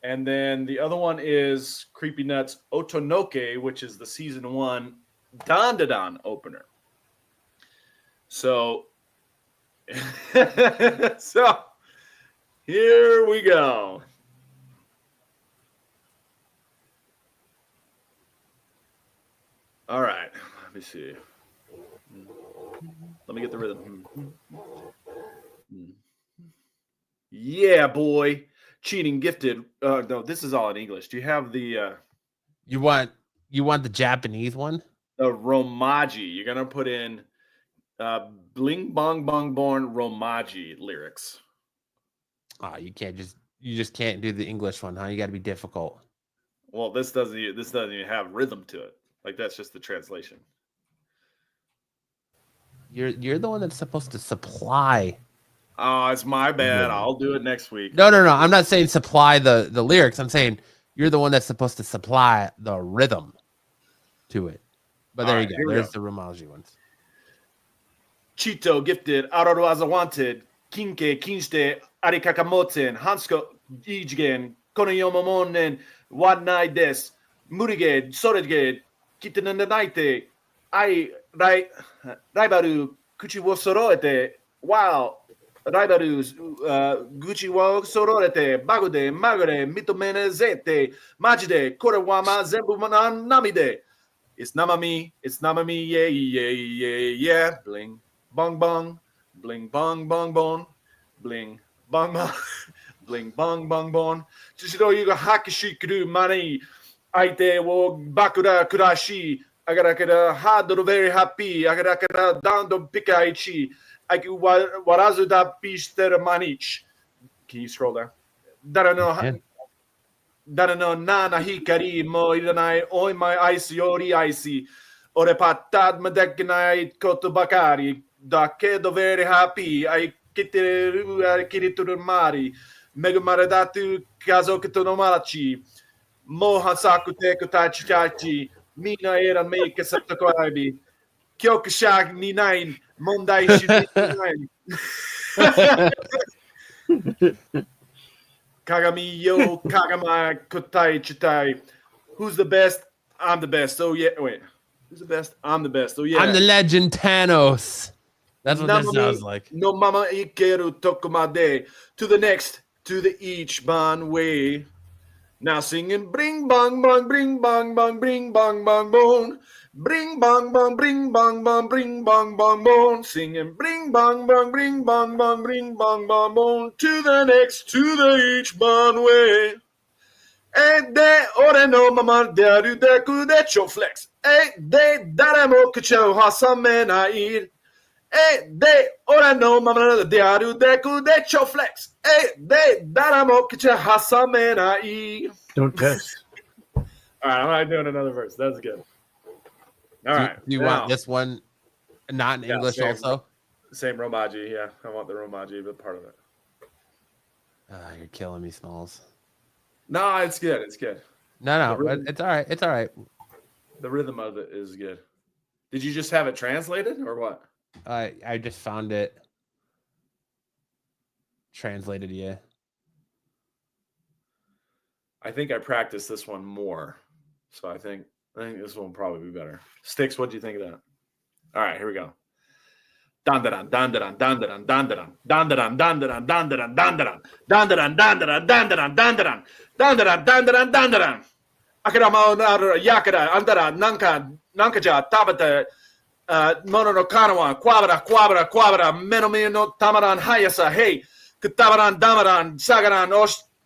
And then the other one is Creepy Nuts Otonoke, which is the Season 1 Dan Dan Dan opener. So, so here we go. All right, let me see. Let me get the rhythm. Yeah, boy. Cheating gifted. No, this is all in English. Do you have the You want the Japanese one? the Romaji? You're gonna put in Bling Bong Bong Born Romaji lyrics. Oh, you just can't do the English one, huh? You got to be difficult. Well, this doesn't even have rhythm to it. Like, that's just the translation. You're the one that's supposed to supply. Oh, it's my bad. I'll do it next week. No. I'm not saying supply the lyrics. I'm saying you're the one that's supposed to supply the rhythm to it. But there you go. There's the Romaji ones. Chito gifted, Araruaza wanted, Kinke kinste, Arikakamoten, Hansko Ijigen, Konoyomomonen, Wadnai des, Murige, Sorege, Kitananaite, Raibaru, Kuchi wo soroete, wow, Raibarus, Gucci wo sororete, Bagode, Magore, Mitomenezete, Majide, Korewama, Zembu Namide. It's Namami, yeah. Bling, bong, bong, bling, bong, bong, bong, bling, bong, bong, bling, bong, bong, bong. Chishiro yuga hakishi kuru mani, aite wo bakura kurashi, agarakara hadoro very happy, agarakara dando pikaichi, aiku warazu da pister manich. Can you scroll down? Darano nana hikari mo iranai oi my icy ori icy ore patad madekinai kotobakari da kedo very happy I kiritur mari megumaradatu kazo ketonomarachi mo hansaku teko tachichachi mina era make septakoibi kyokushak ni nine mondai shini Kagami yo, Kagamai, Kotai, Chitai. Who's the best? I'm the best. Oh, yeah. Wait. Who's the best? I'm the best. Oh, yeah. I'm the legend Thanos. That's what this sounds like. No mama ikeru tokomade. To the next, to the each ban way. Now singing bring bang bang, bring bang bang, bring bang bang bone. Bring bang bang, bring bang bang, bring bang bang bone. Singing bring bang bang, bring bang bang, bring bang bang bone. To the next, to the each ban way. E de ore no mama deru deku de cho flex. E de daremo kucho hasamena ir. E de ore no mama deru deku de cho flex. E de daremo kucho hasamena ir. Don't test. All right, I'm not doing another verse. That's good. All right. You want this one not in English same. also? Same Romaji, yeah. I want the Romaji, but part of it. You're killing me, Smalls. No, it's good. It's good. No, it's all right. It's all right. The rhythm of it is good. Did you just have it translated or what? I just found it translated, yeah. I think I practiced this one more. So I think this one will probably be better. Sticks, what do you think of that? All right, here we go. Dandaran, dandaran, dandaran, dandaran, dandaran, dandaran, dandaran, dandaran, dandaran, dandaran, dandaran, dandaran, dandaran, dandaran, dandaran. Akirama yakara, andara, nankaja, tabata, mono no kanawa, quabara, menomino tamaran hayasa, hey, katabaran, damaran, sagaran,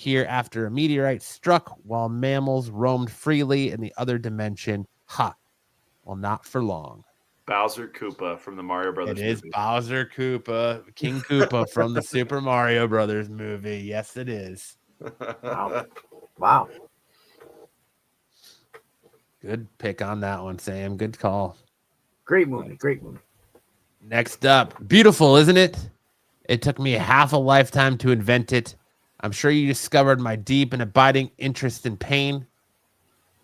here after a meteorite struck while mammals roamed freely in the other dimension. Ha! Well, not for long. Bowser Koopa from the Mario Brothers It is movie. Bowser Koopa, King Koopa from the Super Mario Brothers movie. Yes, it is. Wow. Good pick on that one, Sam. Good call. Great movie. Great movie. Next up, beautiful, isn't it? It took me half a lifetime to invent it. I'm sure you discovered my deep and abiding interest in pain.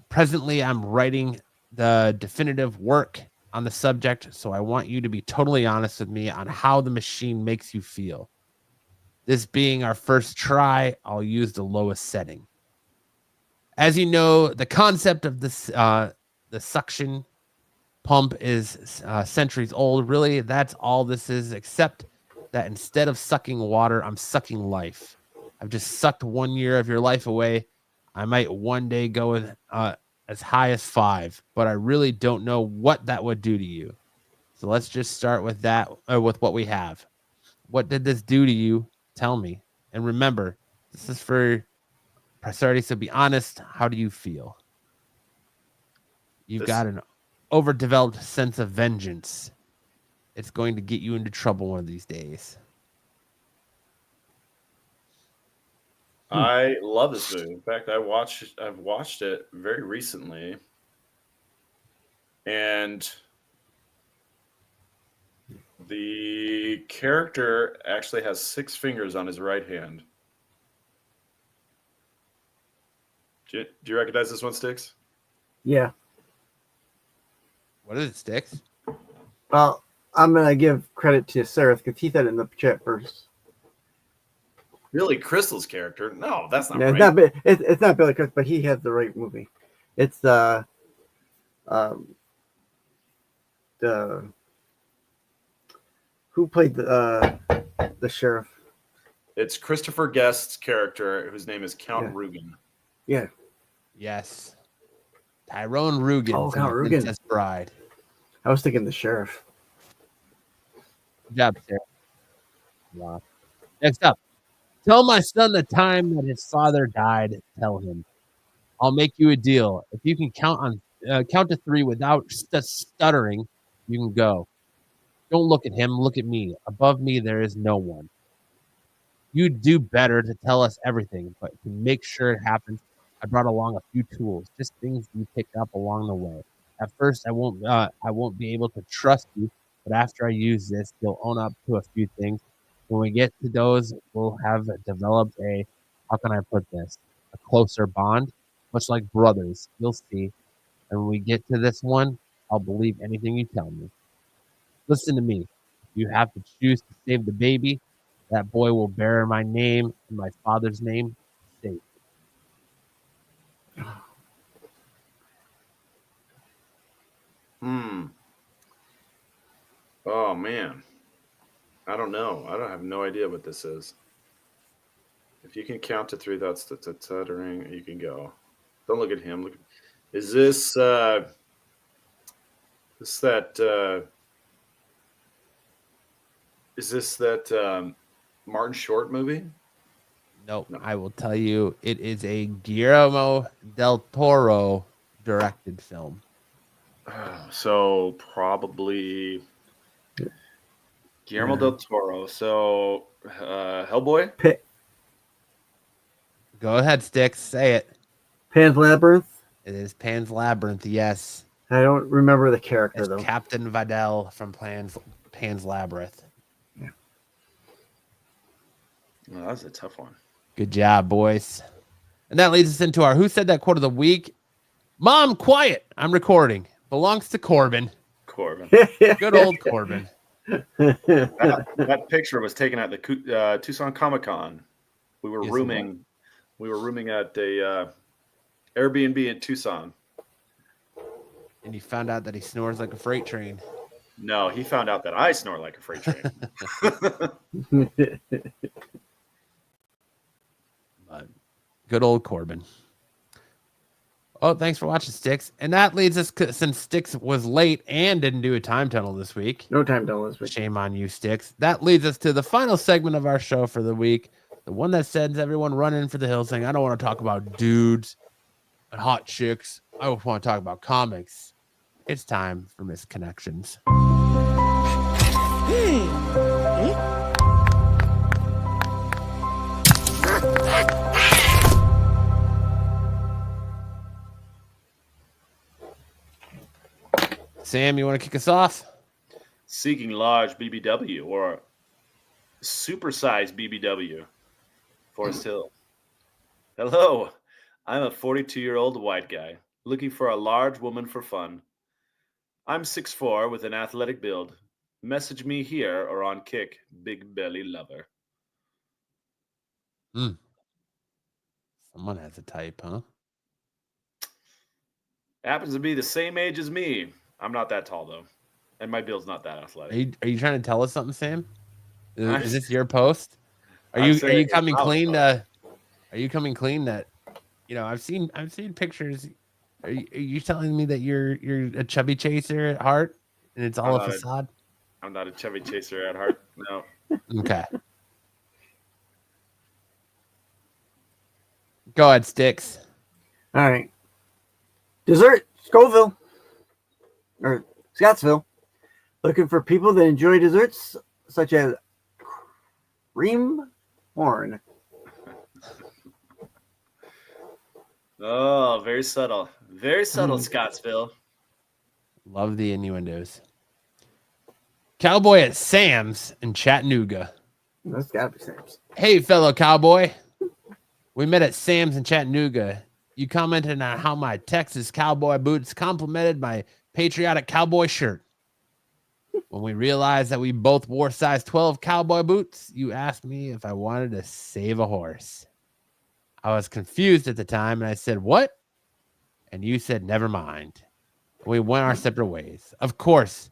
Presently, I'm writing the definitive work on the subject, so I want you to be totally honest with me on how the machine makes you feel. This being our first try, I'll use the lowest setting. As you know, the concept of this, the suction pump is centuries old. Really, that's all this is, except that instead of sucking water, I'm sucking life. I've just sucked 1 year of your life away. I might one day go with as high as 5, but I really don't know what that would do to you. So let's just start with that, with what we have. What did this do to you? Tell me. And remember, this is for priority, so be honest. How do you feel? You've got an overdeveloped sense of vengeance. It's going to get you into trouble one of these days. I love this movie. In fact, I've watched it very recently, and the character actually has 6 fingers on his right hand. Do you recognize this one, Sticks? Yeah. What is it, Sticks? Well, I'm going to give credit to Sarah because he said it in the chat first. Really, Crystal's character? No, that's not No, right. it's not Billy Crystal, but he has the right movie. It's the who played the sheriff? It's Christopher Guest's character, whose name is Count Rugen. Yeah. Yes. Tyrone Rugen. Oh, from Count The Rugen. Princess Bride. I was thinking the sheriff. Good job, Sarah. Wow. Next up. Tell my son the time that his father died. Tell him. I'll make you a deal. If you can count to 3 without stuttering, you can go. Don't look at him. Look at me. Above me, there is no one. You'd do better to tell us everything, but to make sure it happens, I brought along a few tools, just things you picked up along the way. At first, I won't be able to trust you, but after I use this, you'll own up to a few things. When we get to those, we'll have developed how can I put this? A closer bond, much like brothers. You'll see. And when we get to this one, I'll believe anything you tell me. Listen to me. If you have to choose to save the baby, that boy will bear my name and my father's name. Safe. Oh, man. I don't know. I have no idea what this is. If you can count to 3 without stuttering, you can go. Don't look at him. Is this that Martin Short movie? Nope. No. I will tell you, it is a Guillermo del Toro directed film. So probably Guillermo del Toro. So Hellboy? Go ahead, Sticks. Say it. Pan's Labyrinth? It is Pan's Labyrinth, yes. I don't remember the character, it's though. Captain Vidal from Pan's Labyrinth. Yeah. Well, that was a tough one. Good job, boys. And that leads us into our Who Said That quote of the week. Mom, quiet. I'm recording. Belongs to Corbin. Good old Corbin. That picture was taken at the Tucson Comic-Con. We were rooming at a Airbnb in Tucson. And you found out that he snores like a freight train. No, he found out that I snore like a freight train. But good old Corbin. Oh, thanks for watching, Sticks. And that leads us, since Sticks was late and didn't do a time tunnel this week. No time tunnel this week. Shame on you, Sticks. That leads us to the final segment of our show for the week. The one that sends everyone running for the hills saying, I don't want to talk about dudes and hot chicks. I just want to talk about comics. It's time for Misconnections. Sam, you want to kick us off? Seeking large BBW or supersized BBW. Forest Hill. Hello, I'm a 42-year-old white guy looking for a large woman for fun. I'm 6'4" with an athletic build. Message me here or on Kick, Big Belly Lover. Someone has a type, huh? Happens to be the same age as me. I'm not that tall though, and my build's not that athletic. Are you trying to tell us something, Sam? Is this your post? Are I'm you saying coming it's clean? solid. Are you coming clean that I've seen pictures. Are you telling me that you're a chubby chaser at heart and it's all a facade? I'm not a chubby chaser at heart. No. Okay. Go ahead, Sticks. All right. Dessert, Scoville. Or Scottsville. Looking for people that enjoy desserts such as cream horn. Oh, very subtle. Very subtle, Scottsville. Love the innuendos. Cowboy at Sam's in Chattanooga. That's gotta be Sam's. Hey, fellow cowboy. We met at Sam's in Chattanooga. You commented on how my Texas cowboy boots complemented my patriotic cowboy shirt. When we realized that we both wore size 12 cowboy boots, you asked me if I wanted to save a horse. I was confused at the time, and I said, what? And you said, never mind. We went our separate ways. Of course,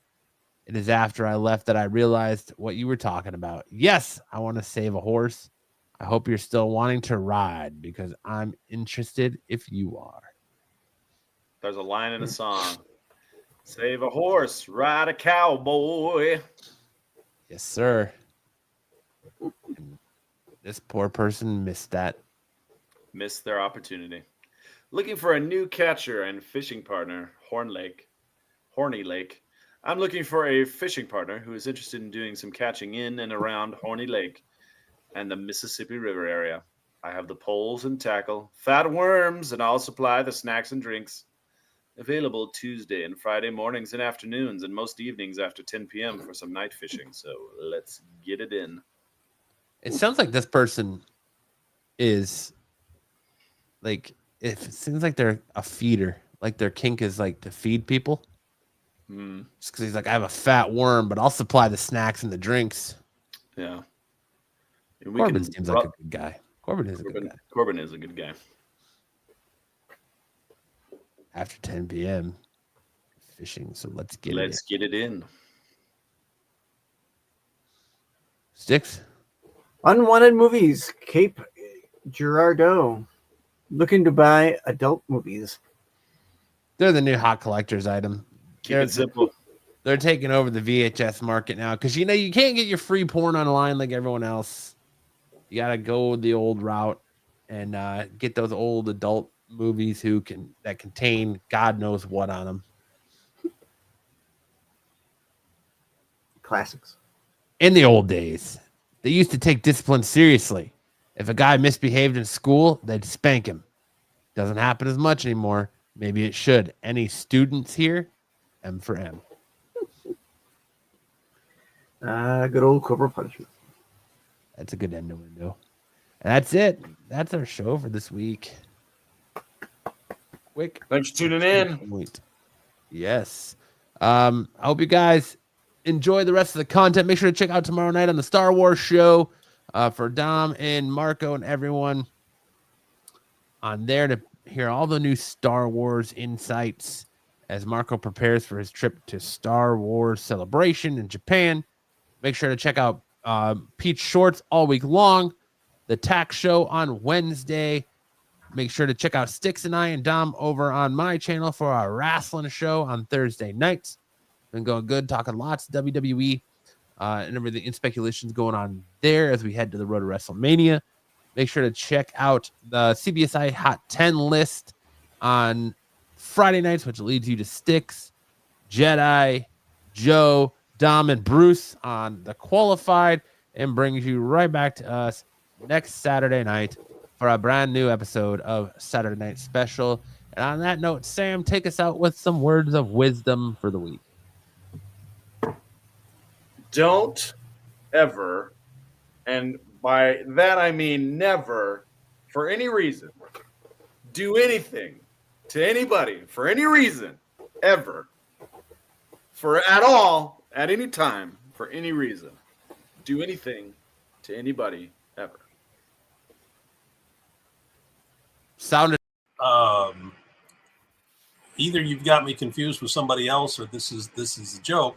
it is after I left that I realized what you were talking about. Yes, I want to save a horse. I hope you're still wanting to ride because I'm interested if you are. There's a line in a song. Save a horse, ride a cowboy. Yes, sir. And this poor person missed that. Missed their opportunity. Looking for a new catcher and fishing partner, Horny Lake. I'm looking for a fishing partner who is interested in doing some catching in and around Horny Lake and the Mississippi River area. I have the poles and tackle, fat worms, and I'll supply the snacks and drinks. Available Tuesday and Friday mornings and afternoons and most evenings after 10 p.m. for some night fishing. So let's get it in. It sounds like this person is like, it seems like they're a feeder. Like their kink is like to feed people. Just because he's like, I have a fat worm, but I'll supply the snacks and the drinks. Yeah. And Corbin seems like a good guy. Corbin is a good guy. After 10 p.m. fishing, so let's get it in. Sticks. Unwanted movies, Cape Girardeau. Looking to buy adult movies. They're the new hot collector's item. Keep it simple. They're taking over the VHS market now because you can't get your free porn online like everyone else. You gotta go the old route and get those old adult movies that contain God knows what on them. Classics. In the old days, they used to take discipline seriously. If a guy misbehaved in school, they'd spank him. Doesn't happen as much anymore. Maybe it should. Any students here? M for M. Good old Cobra Punishment. That's a good end to window. And that's it. That's our show for this week. Quick. Thanks for tuning in. Yes. I hope you guys enjoy the rest of the content. Make sure to check out tomorrow night on the Star Wars show for Dom and Marco and everyone on there to hear all the new Star Wars insights as Marco prepares for his trip to Star Wars Celebration in Japan. Make sure to check out Peach Shorts all week long. The Tax Show on Wednesday. Make sure to check out Sticks and I and Dom over on my channel for our wrestling show on Thursday nights. Been going good, talking lots of WWE and everything and speculations going on there as we head to the road to WrestleMania. Make sure to check out the CBSI Hot 10 list on Friday nights, which leads you to Styx, Jedi, Joe, Dom, and Bruce on the Qualified, and brings you right back to us next Saturday night for a brand new episode of Saturday Night Special. And on that note, Sam, take us out with some words of wisdom for the week. Don't ever, and by that I mean never, for any reason, do anything to anybody for any reason, ever, for at all, at any time, for any reason. Do anything to anybody ever. Sounded Either you've got me confused with somebody else, or this is a joke.